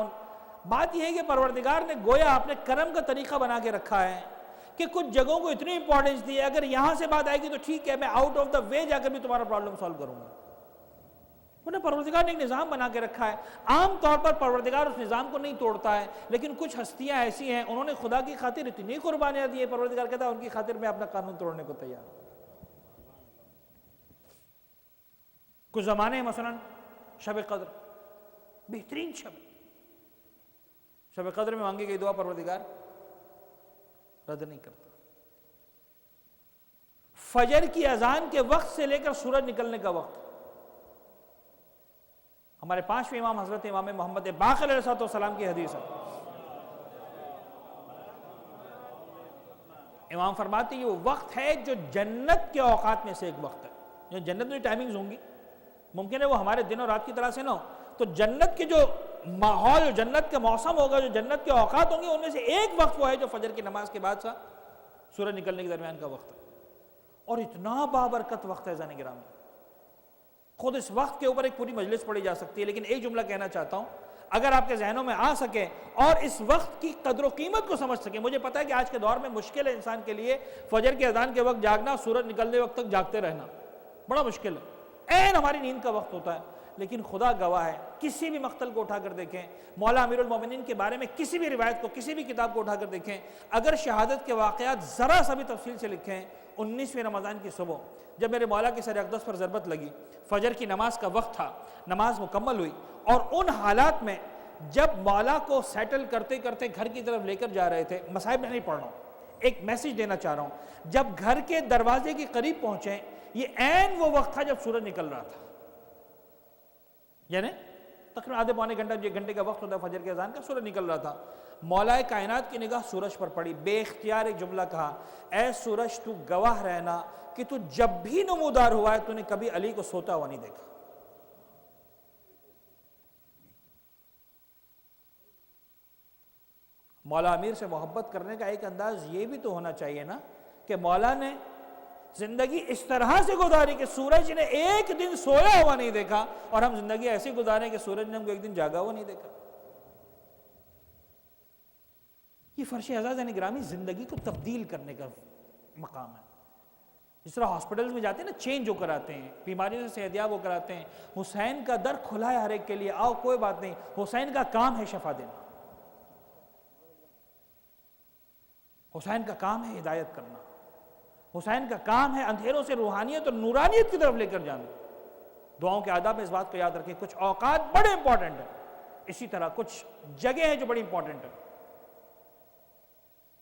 بات یہ ہے کہ پروردگار نے گویا اپنے کرم کا طریقہ بنا کے رکھا ہے کہ کچھ جگہوں کو اتنی امپورٹنس دی ہے، اگر یہاں سے بات آئے گی تو ٹھیک ہے، میں آؤٹ آف دا وے جا کر بھی تمہارا پرابلم سالو کروں گا. انہیں پروردگار نے ایک نظام بنا کے رکھا ہے. عام طور پر پروردگار اس نظام کو نہیں توڑتا ہے، لیکن کچھ ہستیاں ایسی ہیں انہوں نے خدا کی خاطر اتنی قربانیاں دی ہے، پروردگار کہتا ہے ان کی خاطر میں اپنا قانون توڑنے کو تیار ہوں. کچھ زمانے مثلا شب قدر، بہترین شب قدر میں مانگی گئی دعا پروردگار رد نہیں کرتا. فجر کی اذان کے وقت سے لے کر سورج نکلنے کا وقت، ہمارے 5ویں امام حضرت امام محمد باقر علیہ السلام کی حدیث ہے. امام فرماتے ہیں یہ وہ وقت ہے جو جنت کے اوقات میں سے ایک وقت ہے. جو جنت میں ٹائمنگز ہوں گی، ممکن ہے وہ ہمارے دن اور رات کی طرح سے نہ ہو، تو جنت کے جو ماحول، جو جنت کا موسم ہوگا، جو جنت کے اوقات ہوں گے، ان میں سے ایک وقت وہ ہے جو فجر کی نماز کے بعد سا سورج نکلنے کے درمیان کا وقت ہے. اور اتنا بابرکت وقت ہے زانی گرامی، خود اس وقت کے اوپر ایک پوری مجلس پڑھی جا سکتی ہے. لیکن ایک جملہ کہنا چاہتا ہوں، اگر آپ کے ذہنوں میں آ سکے اور اس وقت کی قدر و قیمت کو سمجھ سکیں. مجھے پتا ہے کہ آج کے دور میں مشکل ہے انسان کے لیے فجر کے اذان کے وقت جاگنا، سورج نکلنے وقت تک جاگتے رہنا بڑا مشکل ہے، عین ہماری نیند کا وقت ہوتا ہے. لیکن خدا گواہ ہے، کسی بھی مقتل کو اٹھا کر دیکھیں، مولا امیر المومنین کے بارے میں کسی بھی روایت کو، کسی بھی کتاب کو اٹھا کر دیکھیں، اگر شہادت کے واقعات ذرا سا بھی تفصیل سے لکھیں، 19ویں رمضان کی صبح جب میرے مولا کے سر اقدس پر ضربت لگی، فجر کی نماز کا وقت تھا، نماز مکمل ہوئی، اور ان حالات میں جب مولا کو سیٹل کرتے کرتے گھر کی طرف لے کر جا رہے تھے، مصائب میں نہیں پڑھ رہا ہوں، ایک میسیج دینا چاہ رہا ہوں، جب گھر کے دروازے کے قریب پہنچے، یہ عین وہ وقت تھا جب سورج نکل رہا تھا. یعنی تقریباً آدھے پونے گھنٹے کا وقت ہوتا ہے فجر کے اذان کا، سورج نکل رہا تھا. مولا کائنات کی نگاہ سورج پر پڑی، بے اختیار ایک جملہ کہا، اے سورج تو گواہ رہنا کہ تو جب بھی نمودار ہوا ہے تو نے کبھی علی کو سوتا ہوا نہیں دیکھا. مولا امیر سے محبت کرنے کا ایک انداز یہ بھی تو ہونا چاہیے نا کہ مولا نے زندگی اس طرح سے گزاری کہ سورج نے ایک دن سویا ہوا نہیں دیکھا، اور ہم زندگی ایسی گزاریں کہ سورج نے ہم کو ایک دن جاگا ہوا نہیں دیکھا. یہ فرش اعزاز یعنی گرامی زندگی کو تبدیل کرنے کا مقام ہے. جس طرح ہاسپٹلز میں جاتے ہیں نا، چینج ہو کر آتے ہیں، بیماریوں سے صحتیاب ہو کر آتے ہیں. حسین کا در کھلا ہے ہر ایک کے لیے، آؤ کوئی بات نہیں، حسین کا کام ہے شفا دینا، حسین کا کام ہے ہدایت کرنا، حسین کا کام ہے اندھیروں سے روحانیت اور نورانیت کی طرف لے کر جانا. دعاؤں کے آداب میں اس بات کو یاد رکھیں، کچھ اوقات بڑے امپورٹنٹ ہیں، اسی طرح کچھ جگہ ہیں جو بڑی امپورٹنٹ ہیں.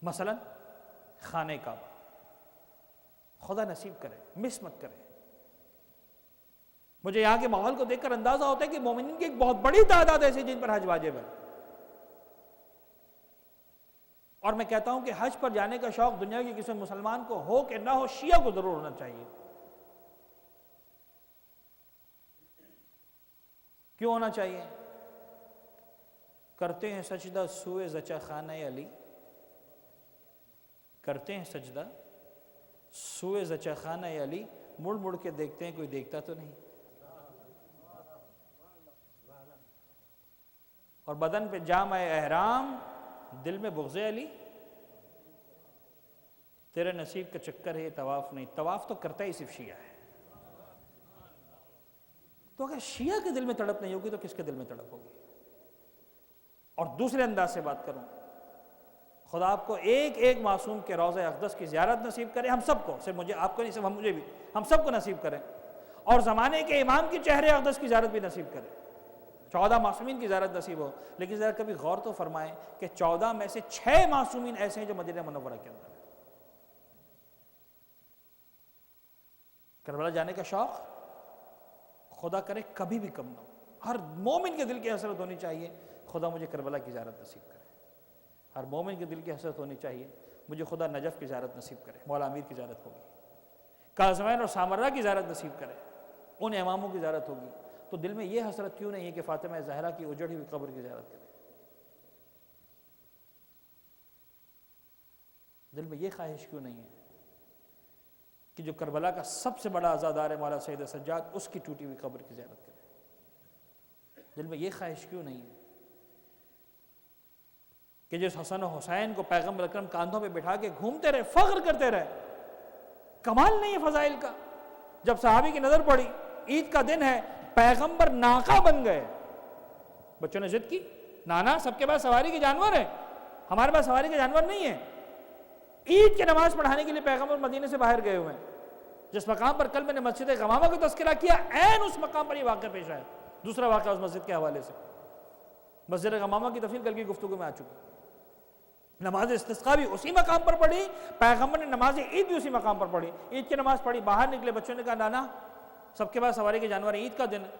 مثلا خانہ کعبہ، خدا نصیب کرے مس مت کرے. مجھے یہاں کے ماحول کو دیکھ کر اندازہ ہوتا ہے کہ مومنین کی ایک بہت بڑی تعداد ایسی جن پر حج واجب ہے، اور میں کہتا ہوں کہ حج پر جانے کا شوق دنیا کے کسی مسلمان کو ہو کہ نہ ہو، شیعہ کو ضرور ہونا چاہیے. کیوں ہونا چاہیے؟ کرتے ہیں سجدہ سوئے زچہ خانہ علی، کرتے ہیں سجدہ سوئے زچہ خانہ علی، مڑ مڑ کے دیکھتے ہیں کوئی دیکھتا تو نہیں، اور بدن پہ جامع احرام، دل میں بغض علی۔ تیرے نصیب کا چکر ہے یہ طواف نہیں، طواف تو کرتا ہی صرف شیعہ ہے، تو اگر شیعہ کے دل میں تڑپ نہیں ہوگی تو کس کے دل میں تڑپ ہوگی؟ اور دوسرے انداز سے بات کروں، خدا آپ کو ایک ایک معصوم کے روضہ اقدس کی زیارت نصیب کرے، ہم سب کو، صرف مجھے، آپ کو نہیں، صرف مجھے بھی، ہم سب کو نصیب کریں، اور زمانے کے امام کی چہرے اقدس کی زیارت بھی نصیب کرے، 14 معصومین کی زیارت نصیب ہو۔ لیکن ذرا کبھی غور تو فرمائیں کہ 14 میں سے 6 معصومین ایسے ہیں جو مدینہ منورہ کے اندر ہیں۔ کربلا جانے کا شوق خدا کرے کبھی بھی کم نہ ہو، ہر مومن کے دل کی حسرت ہونی چاہیے خدا مجھے کربلا کی زیارت نصیب کرے، ہر مومن کے دل کی حسرت ہونی چاہیے مجھے خدا نجف کی زیارت نصیب کرے، مولا امیر کی زیارت ہوگی، کاظمین اور سامرہ کی زیارت نصیب کرے، ان اماموں کی زیارت ہوگی، تو دل میں یہ حسرت کیوں نہیں ہے کہ فاطمہ زہرا کی اجڑی ہوئی قبر کی زیارت کرے؟ دل میں یہ خواہش کیوں نہیں ہے کہ جو کربلا کا سب سے بڑا عزادار ہے مولا سید سجاد، اس کی ٹوٹی ہوئی قبر کی زیارت کرے؟ دل میں یہ خواہش کیوں نہیں ہے کہ جس حسن و حسین کو پیغمبر اکرم کاندھوں پہ بٹھا کے گھومتے رہے، فخر کرتے رہے؟ کمال نہیں ہے فضائل کا؟ جب صحابی کی نظر پڑی، عید کا دن ہے، پیغمبر ناقہ بن گئے، بچوں نے ضد کی، نانا سب کے پاس سواری کے جانور ہیں، ہمارے پاس سواری کے جانور نہیں ہیں، عید کی نماز پڑھانے کے لیے پیغمبر مدینے سے باہر گئے ہوئے ہیں۔ جس مقام پر کل میں نے مسجد غمامہ کا تذکرہ کیا، عین اس مقام پر یہ واقعہ پیش آیا، دوسرا واقعہ اس مسجد کے حوالے سے، مسجد غمامہ کی تفصیل کل کی گفتگو میں آ چکی۔ نماز استسقاء بھی اسی مقام پر پڑھی، پیغمبر نے نماز عید بھی اسی مقام پر پڑھی، عید کی نماز پڑھی، باہر نکلے، بچوں نے کہا نانا سب کے پاس سواری کے جانور ہیں، عید کا دن ہے،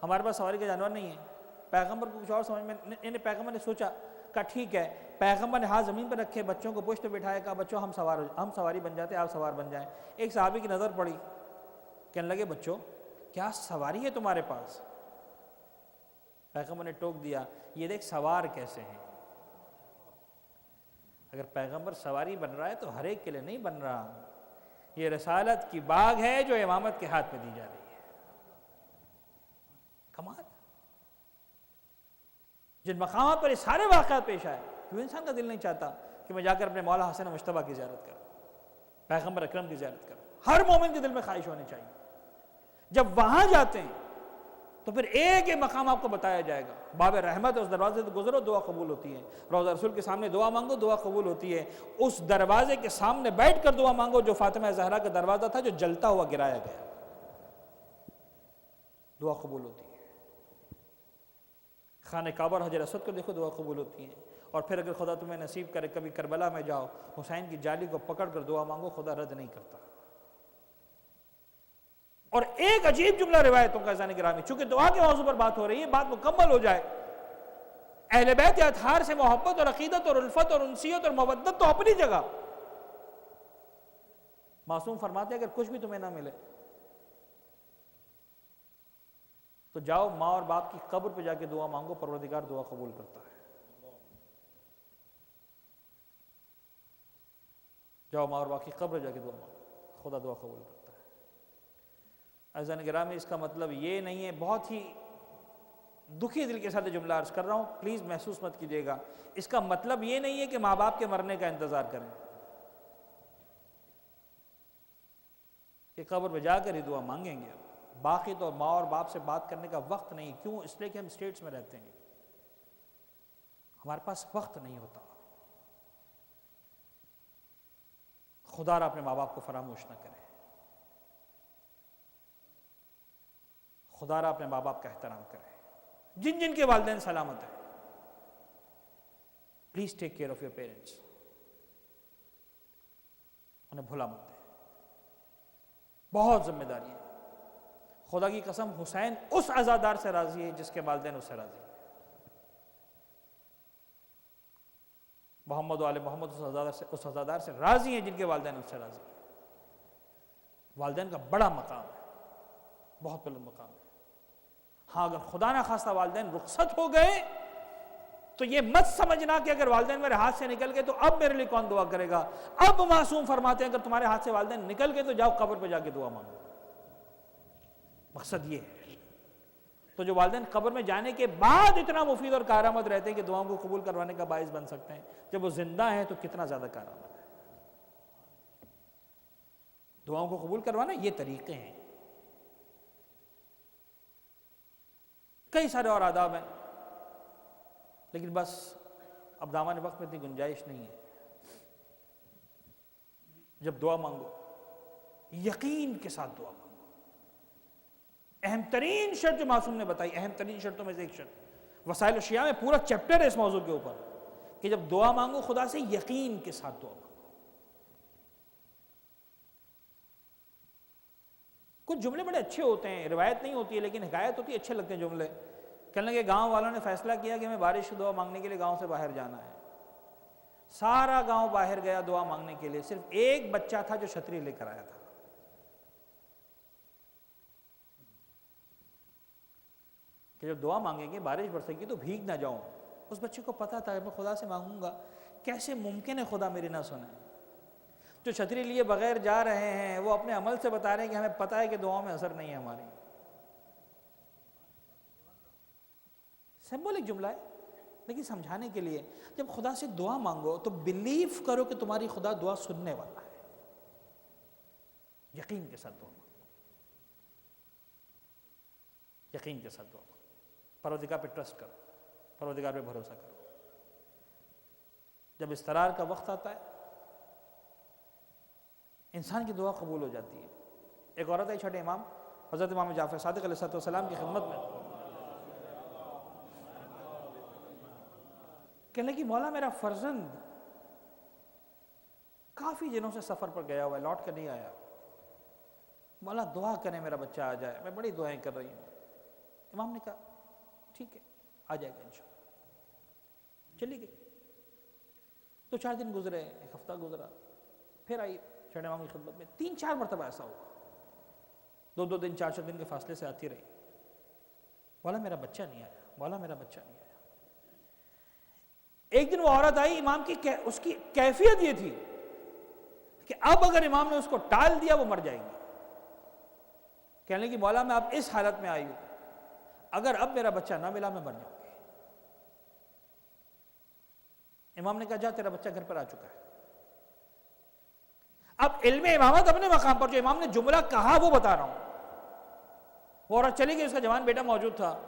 ہمارے پاس سواری کے جانور نہیں ہیں۔ پیغمبر کو کچھ اور سمجھ میں، پیغمبر نے سوچا، کہا ٹھیک ہے، پیغمبر نے ہاتھ زمین پر رکھے، بچوں کو پشت پہ بٹھایا، کہا بچوں ہم سواری بن جاتے، آپ سوار بن جائیں۔ ایک صحابی کی نظر پڑی، کہنے لگے بچوں کیا سواری ہے تمہارے پاس؟ پیغمبر نے ٹوک دیا، یہ دیکھ سوار کیسے ہیں۔ اگر پیغمبر سواری بن رہا ہے تو ہر ایک کے لیے نہیں بن رہا، یہ رسالت کی باغ ہے جو امامت کے ہاتھ میں دی جا رہی ہے۔ کمال، جن مقامات پر یہ سارے واقعات پیش آئے، کیوں انسان کا دل نہیں چاہتا کہ میں جا کر اپنے مولا حسن مجتبیٰ کی زیارت کروں، پیغمبر اکرم کی زیارت کروں؟ ہر مومن کے دل میں خواہش ہونی چاہیے۔ جب وہاں جاتے ہیں تو پھر ایک ایک مقام آپ کو بتایا جائے گا، باب رحمت ہے، اس دروازے سے گزرو دعا قبول ہوتی ہے، روضہ رسول کے سامنے دعا مانگو دعا قبول ہوتی ہے، اس دروازے کے سامنے بیٹھ کر دعا مانگو جو فاطمہ زہرا کا دروازہ تھا جو جلتا ہوا گرایا گیا، دعا قبول ہوتی ہے۔ خانہ کعبہ اور حجر اسود کو دیکھو، دعا قبول ہوتی ہے۔ اور پھر اگر خدا تمہیں نصیب کرے کبھی کربلا میں جاؤ، حسین کی جالی کو پکڑ کر دعا مانگو، خدا رد نہیں کرتا۔ اور ایک عجیب جملہ روایتوں کا عزیزان گرامی، چونکہ دعا کے موضوع پر بات ہو رہی ہے، بات مکمل ہو جائے، اہل بیت یا اطہار سے محبت اور عقیدت اور الفت اور انسیت اور مودت تو اپنی جگہ، معصوم فرماتے ہیں اگر کچھ بھی تمہیں نہ ملے تو جاؤ ماں اور باپ کی قبر پہ جا کے دعا مانگو، پروردگار دعا قبول کرتا ہے۔ جاؤ ماں اور باپ کی قبر پہ جا کے دعا مانگو، خدا دعا قبول کرتا ہے۔ عزیزان گرامی، اس کا مطلب یہ نہیں ہے، بہت ہی دکھی دل کے ساتھ جملہ عرض کر رہا ہوں، پلیز محسوس مت کیجیے گا، اس کا مطلب یہ نہیں ہے کہ ماں باپ کے مرنے کا انتظار کریں، کہ قبر پہ جا کر ہی دعا مانگیں گے۔ باقی تو ماں اور باپ سے بات کرنے کا وقت نہیں، کیوں؟ اس لیے کہ ہم اسٹیٹس میں رہتے ہیں، ہمارے پاس وقت نہیں ہوتا۔ خدا را اپنے ماں باپ کو فراموش نہ کرے، خدا را اپنے ماں باپ کا احترام کرے، جن جن کے والدین سلامت ہیں، please take care of your parents, انہیں بھلا مت دیں، بہت ذمہ داری ہے۔ خدا کی قسم حسین اس عزادار سے راضی ہے جس کے والدین اس سے راضی ہیں، محمد و آل محمد اس عزادار سے راضی ہیں جن کے والدین اس سے راضی ہیں۔ والدین کا بڑا مقام ہے، بہت بلند مقام ہے۔ ہاں اگر خدا نہ خواستہ والدین رخصت ہو گئے تو یہ مت سمجھنا کہ اگر والدین میرے ہاتھ سے نکل گئے تو اب میرے لیے کون دعا کرے گا. اب معصوم فرماتے ہیں اگر تمہارے ہاتھ سے والدین نکل گئے تو جاؤ قبر پہ جا کے دعا مانگو. مقصد یہ ہے. تو جو والدین قبر میں جانے کے بعد اتنا مفید اور کارآمد رہتے ہیں کہ دعاؤں کو قبول کروانے کا باعث بن سکتے ہیں، جب وہ زندہ ہیں تو کتنا زیادہ کارآمد ہے. دعاؤں کو قبول کروانا یہ طریقے ہیں. کئی سارے اور آداب ہیں لیکن بس اب دامان وقت میں اتنی گنجائش نہیں ہے. جب دعا مانگو یقین کے ساتھ دعا مانگو. اہم ترین شرط جو معصوم نے بتائی، اہم ترین شرطوں میں سے ایک شرط، وسائل الشیاء میں پورا چیپٹر ہے اس موضوع کے اوپر کہ جب دعا مانگو خدا سے یقین کے ساتھ دعا مانگو. کچھ جملے بڑے اچھے ہوتے ہیں، روایت نہیں ہوتی ہے لیکن حکایت ہوتی ہے، اچھے لگتے ہیں جملے. کہنے لگے گاؤں والوں نے فیصلہ کیا کہ ہمیں بارش کی دعا مانگنے کے لیے گاؤں سے باہر جانا ہے. سارا گاؤں باہر گیا دعا مانگنے کے لیے، صرف ایک بچہ تھا جو چھتری لے کر آیا تھا. کہ جب دعا مانگیں گے بارش برسے گی تو بھیگ نہ جاؤں. اس بچے کو پتا تھا کہ میں خدا سے مانگوں گا، کیسے ممکن ہے خدا میری نہ سنے. جو چھتری لیے بغیر جا رہے ہیں وہ اپنے عمل سے بتا رہے ہیں کہ ہمیں پتہ ہے کہ دعاؤں میں اثر نہیں ہے ہماری. سمبولک جملہ ہے لیکن سمجھانے کے لیے. جب خدا سے دعا مانگو تو بلیف کرو کہ تمہاری خدا دعا سننے والا ہے. یقین کے ساتھ دعا مانگو. یقین کے ساتھ دعا مانگو. پروردگار پہ ٹرسٹ کرو، پروردگار پہ بھروسہ کرو. جب استقرار کا وقت آتا ہے انسان کی دعا قبول ہو جاتی ہے. ایک عورت ہے چھٹے امام حضرت امام جعفر صادق علیہ السلام کی خدمت میں، کہنے لگی مولا میرا فرزند کافی دنوں سے سفر پر گیا ہوا ہے، لوٹ کر نہیں آیا. مولا دعا کریں میرا بچہ آ جائے، میں بڑی دعائیں کر رہی ہوں. امام نے کہا ٹھیک ہے آ جائے گا انشاءاللہ. چلی گئی. 2-4 دن گزرے، ایک ہفتہ گزرا، پھر آئی چھٹے امام کی خدمت میں. 3-4 مرتبہ ایسا ہوا، 2 دن 4 دن کے فاصلے سے آتی رہی. مولا میرا بچہ نہیں آیا، مولا میرا بچہ نہیں آیا. ایک دن وہ عورت آئی، امام کی اس کی کیفیت یہ تھی کہ اب اگر امام نے اس کو ٹال دیا وہ مر جائے گی. کہنے لگی مولا میں اب اس حالت میں آئی ہوں، اگر اب میرا بچہ نہ ملا میں مر جاؤں گی. امام نے کہا جا تیرا بچہ گھر پر آ چکا ہے. اب علم امامت اپنے مقام پر، جو امام نے جملہ کہا وہ بتا رہا ہوں. وہ عورت چلی گئی، اس کا جوان بیٹا موجود تھا.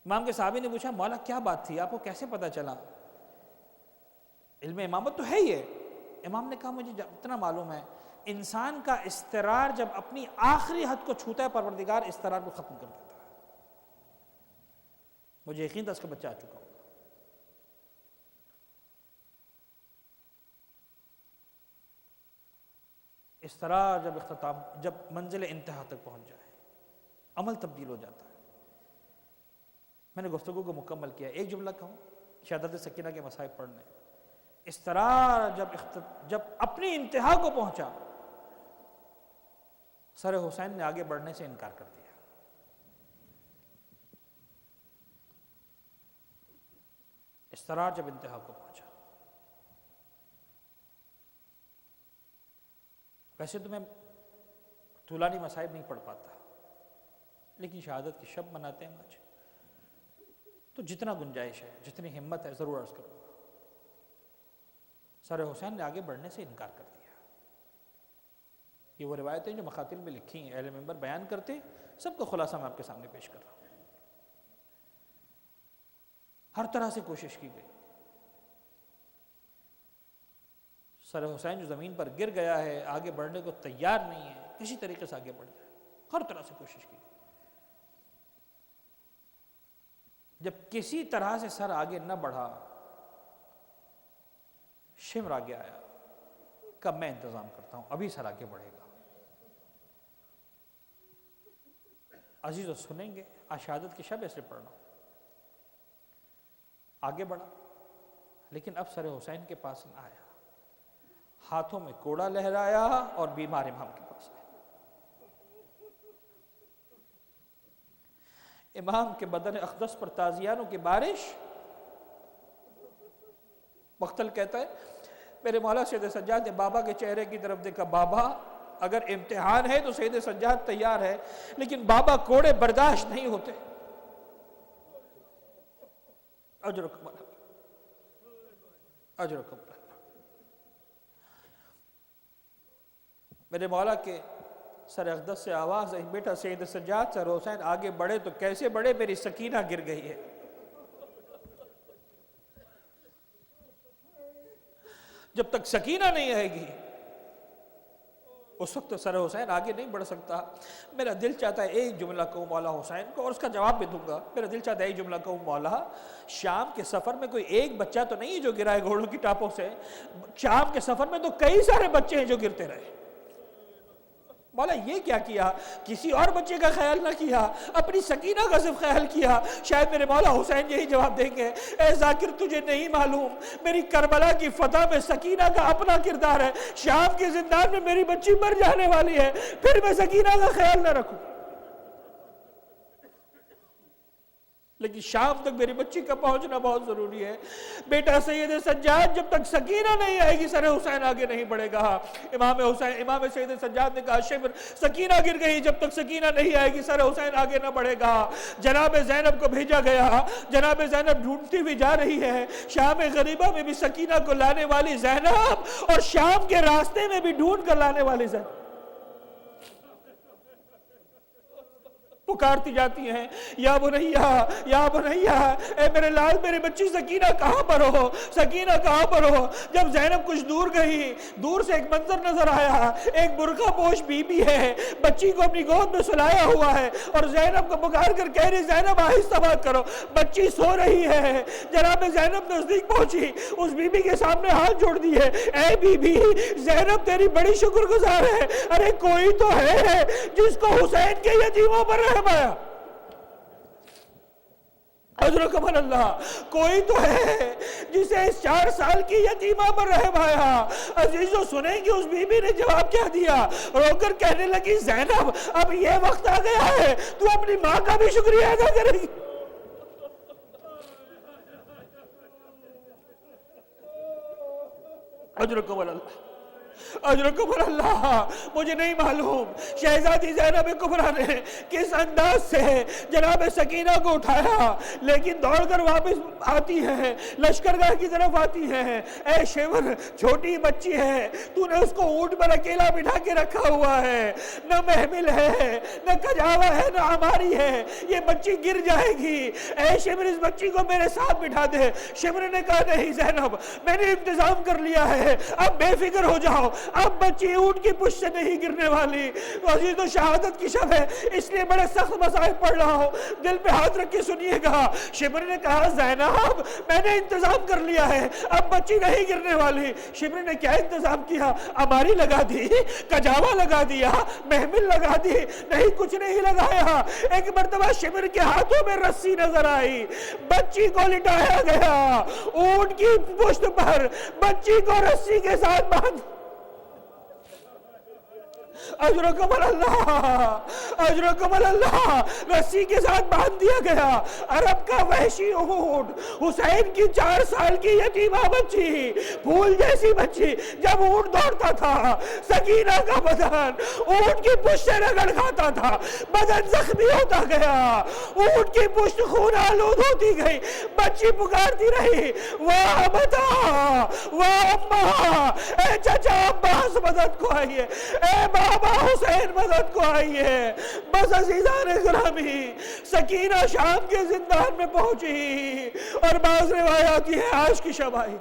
امام کے صحابی نے پوچھا مولا کیا بات تھی، آپ کو کیسے پتا چلا؟ علم امامت تو ہے یہ. امام نے کہا مجھے اتنا معلوم ہے انسان کا اضطرار جب اپنی آخری حد کو چھوتا ہے پروردگار اضطرار کو ختم کر دیتا ہے. مجھے یقین تھا اس کا بچہ آ چکا ہوگا. اضطرار جب منزل انتہا تک پہنچ جائے عمل تبدیل ہو جاتا ہے. میں نے گفتگو کو مکمل کیا، ایک جملہ کہوں شہادت سکینہ کے مصائب پڑھنے. اضطرار جب اپنی انتہا کو پہنچا سر حسین نے آگے بڑھنے سے انکار کر دیا. اضطرار جب انتہا کو پہنچا. ویسے تو میں طولانی مصائب نہیں پڑھ پاتا لیکن شہادت کی شب مناتے ہیں آج تو جتنا گنجائش ہے، جتنی ہمت ہے ضرور عرض کروں گا. سر حسین نے آگے بڑھنے سے انکار کر دیا. یہ وہ روایتیں جو مخاطل میں لکھی ہیں، اہل منبر بیان کرتے، سب کا خلاصہ میں آپ کے سامنے پیش کر رہا ہوں. ہر طرح سے کوشش کی گئی. سر حسین جو زمین پر گر گیا ہے، آگے بڑھنے کو تیار نہیں ہے، کسی طریقے سے آگے بڑھ جائے. ہر طرح سے کوشش کی گئی. جب کسی طرح سے سر آگے نہ بڑھا، شمر آگے آیا، کب میں انتظام کرتا ہوں، ابھی سر آگے بڑھے گا. عزیزو سنیں گے، آج شہادت کی شب ایسے پڑھنا. آگے بڑھا لیکن اب سر حسین کے پاس نہ آیا، ہاتھوں میں کوڑا لہرایا اور بیمار امام کے پاس آیا. امام کے بدن اقدس پر تازیانوں کی بارش. مختل کہتا ہے میرے مولا سید سجاد نے بابا کے چہرے کی طرف دیکھا. بابا اگر امتحان ہے تو سید سجاد تیار ہے، لیکن بابا کوڑے برداشت نہیں ہوتے. اجرکم اللہ، اجرکم اللہ. میرے مولا کے سر اقدس سے آواز آئی، بیٹا سید سجاد سر حسین آگے بڑھے تو کیسے بڑھے، میری سکینہ گر گئی ہے. جب تک سکینہ نہیں آئے گی اس وقت سر حسین آگے نہیں بڑھ سکتا. میرا دل چاہتا ہے ایک جملہ کہوں مولا حسین کو، اور اس کا جواب بھی دوں گا. میرا دل چاہتا ہے ایک جملہ کہوں مولا، شام کے سفر میں کوئی ایک بچہ تو نہیں ہے جو گرا ہے گھوڑوں کی ٹاپوں سے. شام کے سفر میں تو کئی سارے بچے ہیں جو گرتے رہے. مولا یہ کیا کیا؟ کسی اور بچے کا خیال نہ کیا، اپنی سکینہ کا صرف خیال کیا. شاید میرے مولا حسین یہی جواب دیں گے، اے ذاکر تجھے نہیں معلوم میری کربلا کی فتح میں سکینہ کا اپنا کردار ہے. شام کے زندان میں میری بچی مر جانے والی ہے، پھر میں سکینہ کا خیال نہ رکھوں، لیکن شام تک میری بچی کا پہنچنا بہت ضروری ہے. بیٹا سید سجاد جب تک سکینہ نہیں آئے گی سر حسین آگے نہیں بڑھے گا. امام سید سجاد نے کہا شمر سکینہ گر گئی، جب تک سکینہ نہیں آئے گی سر حسین آگے نہ بڑھے گا. جناب زینب کو بھیجا گیا، جناب زینب ڈھونڈتی ہوئی جا رہی ہے. شام غریبہ میں بھی سکینہ کو لانے والی زینب، اور شام کے راستے میں بھی ڈھونڈ کر لانے والی زینب پکارتی جاتی ہیں، یا بنیا یا بنیا، اے میرے لال میرے بچی سکینہ کہاں پر ہو، سکینہ کہاں پر ہو. جب زینب کچھ دور گئی، دور سے ایک منظر نظر آیا. ایک برقع پوش بی بی ہے، بچی کو اپنی گود میں سلایا ہوا ہے، اور زینب کو پکار کر کہہ رہی زینب آہستہ بات کرو، بچی سو رہی ہے. جناب زینب نزدیک پہنچی، اس بی بی کے سامنے ہاتھ جوڑ دیے، اے بی بی زینب تیری بڑی شکر گزار ہے. ارے کوئی تو ہے جس کو حسین کے یتیموں پر رحم آیا. حضرکم اللہ، کوئی تو ہے جسے اس 4 سال کی یتیمہ پر رحم آیا. عزیزو سنیں گے اس بی بی نے جواب کیا دیا. رو کر کہنے لگی زینب اب یہ وقت آ گیا ہے تو اپنی ماں کا بھی شکریہ ادا کرے گی. حضرکم اللہ، اجرکم اللہ. مجھے نہیں معلوم شہزادی زینب کبریٰ نے کس انداز سے جناب سکینہ کو اٹھایا، لیکن دوڑ کر واپس آتی ہے، لشکرگاہ کی طرف آتی ہے. اے شیور چھوٹی بچی ہے، تو نے اس کو اونٹ پر اکیلا بٹھا کے رکھا ہوا ہے، نہ محمل ہے نہ کجاوا ہے نہ ہماری ہے، یہ بچی گر جائے گی. اے شیور اس بچی کو میرے ساتھ بٹھا دے. شیور نے کہا نہیں زینب میں نے انتظام کر لیا ہے، اب بے فکر ہو جاؤ، اب بچی اونٹ کی پشت سے نہیں گرنے والی. عزیز تو شہادت کی شب ہے اس لیے بڑے سخت مسائل پڑھ رہا ہوں، دل پہ ہاتھ رکھ کے سنیے گا. شمر نے کہا زینب میں نے انتظام کر لیا ہے، اب بچی نہیں گرنے والی. شمر نے کیا انتظام کیا؟ اماری لگا دی، کجاوا لگا دیا، محمل لگا دی؟ نہیں کچھ نہیں لگایا. ایک مرتبہ شمر کے ہاتھوں میں رسی نظر آئی، بچی کو لٹایا گیا اونٹ کی پشت پر، بچی کو رسی کے ساتھ باندھ. اجرکم اللہ، اجرکم اللہ، رسی کے ساتھ باندھ دیا گیا. عرب کا وحشی اونٹ، حسین کی 4 سال کی یتیمہ بچی، پھول جیسی بچی. جب اونٹ دوڑتا تھا سکینہ کا بدن اونٹ کی پشت سے رگڑ کھاتا تھا، بدن زخمی ہوتا گیا، اونٹ کی پشت خون آلود ہوتی گئی. بچی پکارتی رہی واہ بتا واہ اماں، اے چچا عباس مدد کو آئیے، اے بابا حسین مدد کو آئیے. بس عزیزان گرامی سکینہ شام کے زندان میں پہنچی، اور بعض روایات یہ ہے آج کی شب آئی،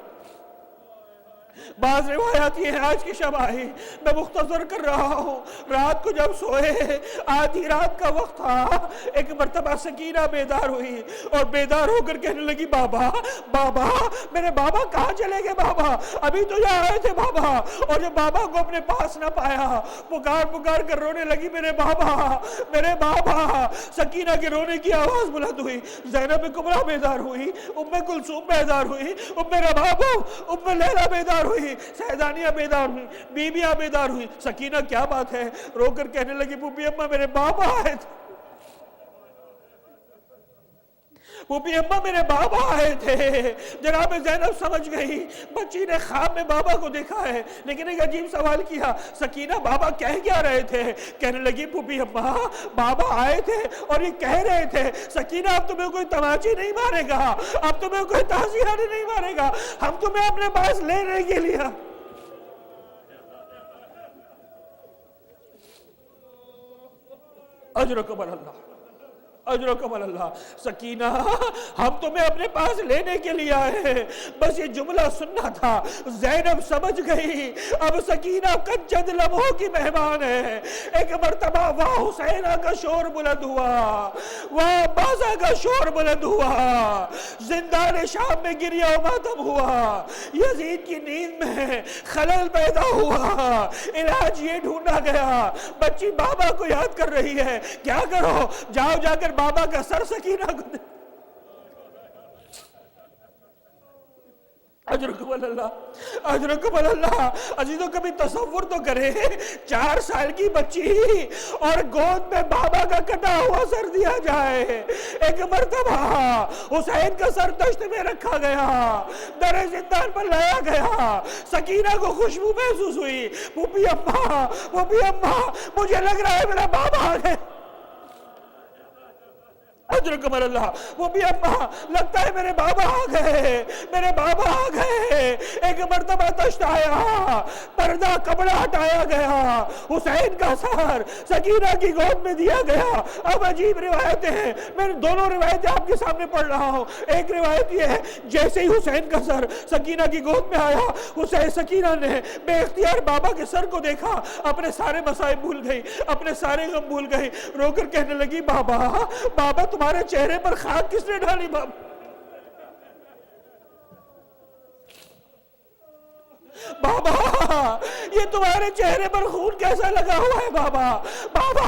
بعض روایات یہ ہے آج کی شب آئی. میں مختصر کر رہا ہوں. رات کو جب سوئے آدھی رات کا وقت تھا، ایک مرتبہ سکینہ بیدار ہوئی، اور بیدار ہو کر کہنے لگی بابا بابا میرے بابا کہاں چلے گئے، بابا ابھی تو یہاں آئے تھے بابا. اور جب بابا کو اپنے پاس نہ پایا پکار پکار کر رونے لگی میرے بابا میرے بابا. سکینہ کے رونے کی آواز بلند ہوئی. زینب کبریٰ بیدار ہوئی، ام کلثوم بیدار ہوئی، ام رباب ام لیلہ بیدار ہوئی، سیدانیہ بیدار ہوئی، بیبیاں بیدار ہوئی. سکینہ کیا بات ہے؟ رو کر کہنے لگی بوبی اماں میرے بابا آئے تھے. پھوپھی اماں میرے بابا آئے تھے۔ جناب زینب سمجھ گئی بچی نے خواب میں بابا کو دیکھا ہے، لیکن ایک عجیب سوال کیا، سکینہ بابا کہہ کیا رہے تھے؟ کہنے لگی پھوپھی اماں بابا آئے تھے اور یہ کہہ رہے تھے سکینہ اب تمہیں کوئی تماچی نہیں مارے گا، اب تمہیں کوئی تازیہ نہیں مارے گا، ہم تمہیں اپنے پاس لینے کے لیے۔ اجرکم اللہ، اجرکم اللہ۔ سکینہ ہم تمہیں اپنے پاس لینے کے لیے آئے ہیں، بس یہ جملہ سننا تھا۔ زینب سمجھ گئی اب سکینہ چند لمحوں کی مہمان ہے۔ ایک مرتبہ واہ حسینہ کا شور بلند ہوا، واہ بازا کا شور بلند ہوا، زندان شام میں گریہ و ماتم ہوا، یزید کی نیند میں خلل پیدا ہوا، علاج یہ ڈھونڈا گیا بچی بابا کو یاد کر رہی ہے، کیا کرو؟ جاؤ جا کر بابا کا سر سکینہ کو دے۔ اجرکم اللہ، اجرکم اللہ۔ عزیزوں کبھی تصور تو کرے 4 سال کی بچی اور گود میں بابا کا کٹا ہوا سر دیا جائے۔ ایک مرتبہ حسین کا سر دشت میں رکھا گیا، در زندان پر لایا گیا، سکینہ کو خوشبو محسوس ہوئی، پھوپھی اماں، پھوپھی اماں مجھے لگ رہا ہے میرا بابا آ گئے۔ اجرکم اللہ، وہ بھی اماں لگتا ہے میرے بابا آ گئے، میرے بابا آ گئے۔ ایک مرتبہ تشت آیا، پردہ کپڑا ہٹایا گیا، حسین کا سر سکینہ کی گود میں دیا گیا۔ اب عجیب روایتیں ہیں، میں دونوں روایتیں آپ کے سامنے پڑھ رہا ہوں۔ ایک روایت یہ ہے جیسے ہی حسین کا سر سکینہ کی گود میں آیا، حسین سکینہ نے بے اختیار بابا کے سر کو دیکھا، اپنے سارے مسائب بھول گئی، اپنے سارے غم بھول گئی، رو کر کہنے لگی بابا، بابا تمہارے چہرے پر خاک کس نے ڈالی؟ بابا یہ تمہارے چہرے پر خون کیسا لگا ہوا ہے؟ بابا بابا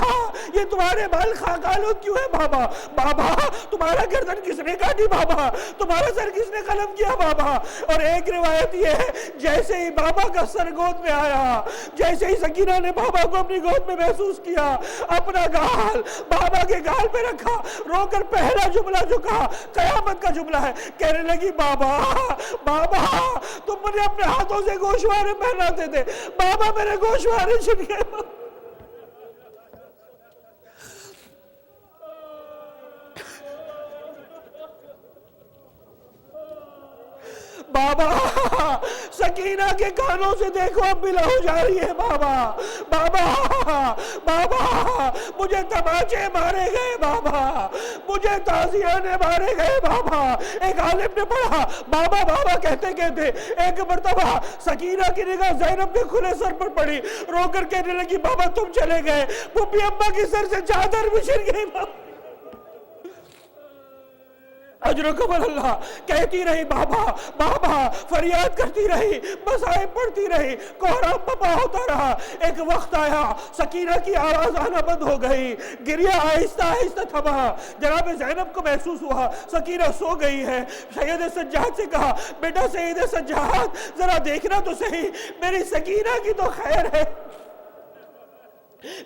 یہ تمہارے بال خاک آلود کیوں ہے؟ بابا بابا تمہارا گردن کس نے کاٹی؟ بابا تمہارا سر کس نے قلم کیا؟ بابا۔ اور ایک روایت یہ ہے جیسے ہی بابا کا سر گود میں آیا، جیسے ہی سکینہ نے بابا کو اپنی گود میں محسوس کیا، اپنا گال بابا کے گال پہ رکھا، رو کر پہلا جملہ جو کہا قیامت کا جملہ ہے، کہنے لگی بابا بابا تم مجھے اپنے ہاتھوں سے گوشوارے پہناتے تھے، بابا میرے گوشوارے چھن گئے۔ بابا سکینہ کے کانوں سے دیکھو اب بھی لہو جاری ہے۔ بابا بابا بابا مجھے تماچے مارے گئے، بابا مجھے تازیہ نے مارے گئے۔ بابا ایک عالم نے پڑھا بابا بابا کہتے کہتے ایک مرتبہ سکینہ کی نگاہ زینب کے کھلے سر پر پڑی، رو کر کہنے لگی بابا تم چلے گئے، پھوپھی اماں کی سر سے چادر بھی چھن گئی۔ بابا اجرکم اللہ کہتی رہی بابا بابا، فریاد کرتی رہی، مصائب پڑھتی رہی، کوہرام پپا ہوتا رہا۔ ایک وقت آیا سکینہ کی آواز آنا بند ہو گئی، گریہ آہستہ آہستہ تھما۔ جناب زینب کو محسوس ہوا سکینہ سو گئی ہے۔ سید سجاد سے کہا بیٹا سید سجاد ذرا دیکھنا تو صحیح، میری سکینہ کی تو خیر ہے،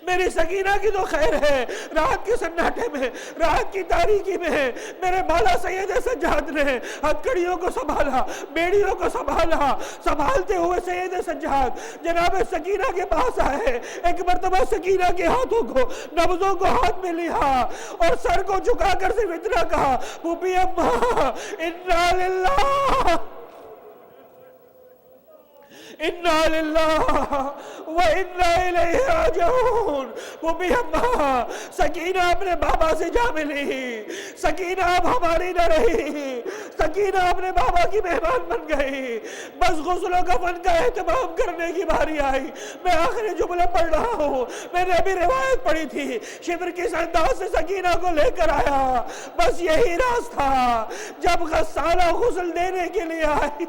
میری سکینہ کی تو خیر ہے۔ رات کے سناٹے میں، رات کی تاریکی میں میرے مولا سید سجاد نے ہتھکڑیوں کو سنبھالا، بیڑیوں کو سنبھالا، سنبھالتے ہوئے سید سجاد جناب سکینہ کے پاس آئے۔ ایک مرتبہ سکینہ کے ہاتھوں کو، نبضوں کو ہاتھ میں لیا اور سر کو جھکا کر صرف اتنا کہا پھوپھی اماں انا للہ انا للہ وَإِنَّا إِلَيْهِ رَاجِعُونَ۔ پھوپھی اماں سکینہ اپنے بابا سے جا ملی، سکینہ اب ہماری نہ رہی، سکینہ اپنے بابا کی مہمان بن گئی، بس غسل و کفن کا اہتمام کرنے کی باری آئی۔ میں آخری جملہ پڑھ رہا ہوں، میں نے ابھی روایت پڑھی تھی، شبر کس انداز سے سکینہ کو لے کر آیا، بس یہی راز تھا۔ جب غسالہ غسل دینے کے لیے آئی،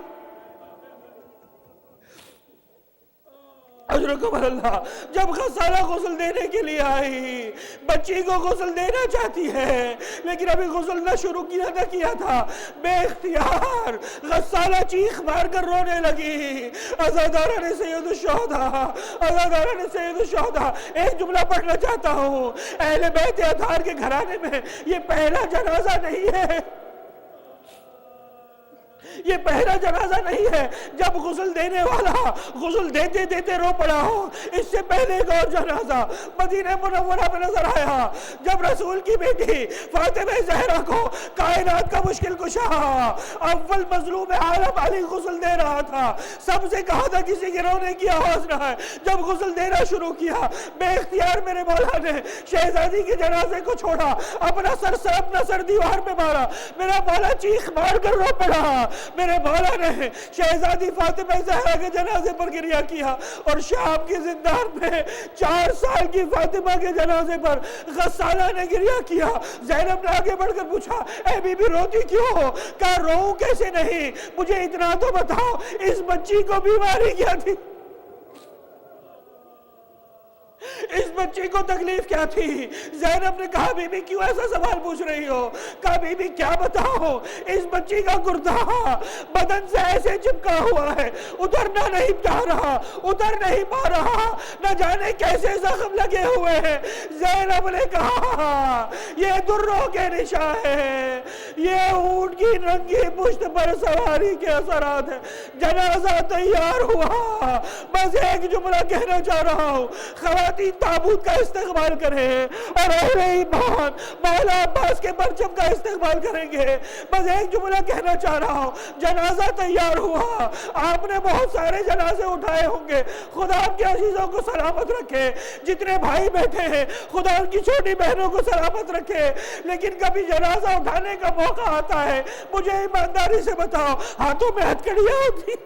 اجرکم اللہ، جب غسالہ غسل دینے کے لیے آئی، بچی کو غسل دینا چاہتی ہے لیکن ابھی غسل نہ شروع کیا تھا، بے اختیار غسالہ چیخ مار کر رونے لگی۔ عزاداران سید الشہداء، عزاداران سید الشہداء، ایک جملہ پڑھنا چاہتا ہوں، اہل بیت اطہار کے گھرانے میں یہ پہلا جنازہ نہیں ہے، یہ پہلا جنازہ نہیں ہے جب غسل دینے والا غسل دیتے دیتے رو پڑا ہو. اس سے پہلے ایک اور جنازہ مدینہ منورہ میں نظر آیا جب رسول کی بیٹی فاطمہ زہرا کو کائنات کا مشکل کشا اول مظلوم عالم علی غسل دے رہا تھا. سب سے کہا تھا کسی کے رونے کی آواز نہ ہے. جب غسل دینا شروع کیا بے اختیار میرے مولا نے شہزادی کے جنازے کو چھوڑا, اپنا سر دیوار پہ مارا. میرا مولا چیخ مار کر رو پڑا. میرے مولا نے شہزادی فاطمہ زہرا کے جنازے پر گریہ کیا اور شام کی زندان میں 4 سال کی فاطمہ کے جنازے پر غسالہ نے گریہ کیا. زینب نے آگے بڑھ کر پوچھا اے بی بی روتی کیوں ہو؟ کہا روؤں کیسے نہیں, مجھے اتنا تو بتاؤ اس بچی کو بیماری کیا تھی, اس بچی کو تکلیف کیا تھی؟ زینب نے کہا بی بی کیوں ایسا سوال پوچھ رہی ہو؟ کہا بی بی کیا بتاؤ, اس بچی کا گردہ بدن سے ایسے چپکا ہوا ہے, اترنا نہیں چاہ رہا, اتر نہیں پا رہا, نہ جانے کیسے زخم لگے ہوئے ہیں. زینب نے کہا یہ دروں کے نشان ہے, یہ اونٹ کی ننگی پشت پر سواری کے اثرات ہیں. جنازہ تیار ہوا, بس ایک جملہ کہنا چاہ رہا ہوں, خواتین تابوت کا استقبال کریں اور اہل ایمان مولا عباس کے پرچم کا استقبال کریں گے. بس ایک جملہ کہنا چاہ رہا ہوں, جنازہ تیار ہوا, آپ نے بہت سارے جنازے اٹھائے ہوں گے, خدا آپ کے عزیزوں کو سلامت رکھے. جتنے بھائی بیٹھے ہیں خدا ان کی چھوٹی بہنوں کو سلامت رکھے. لیکن کبھی جنازہ اٹھانے کا موقع آتا ہے, مجھے ایمانداری سے بتاؤ ہاتھوں میں ہتھکڑیاں ہوتی,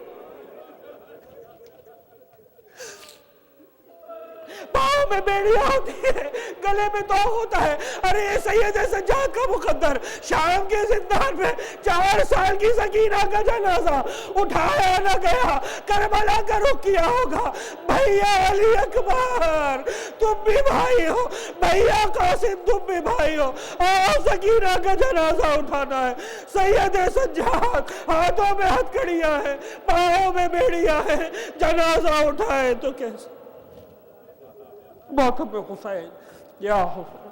پاؤں میں بیڑیاں ہوتی ہے, گلے میں تو ہوتا ہے. ارے یہ سید سجاد کا مقدر شام کے زندان میں 4 سال کی سکینہ کا جنازہ اٹھایا نہ گیا, کربلا کا رخ کیا ہوگا. بھیا علی اکبر تم بھی بھائی ہو, بھیا قاسم تم بھی بھائی ہو, اور سکینہ کا جنازہ اٹھانا ہے. سید سجاد ہاتھوں میں ہتھکڑیاں ہیں, پاؤں میں بیڑیاں ہیں, جنازہ اٹھائے تو کیسے؟ موقف حسین یا حسین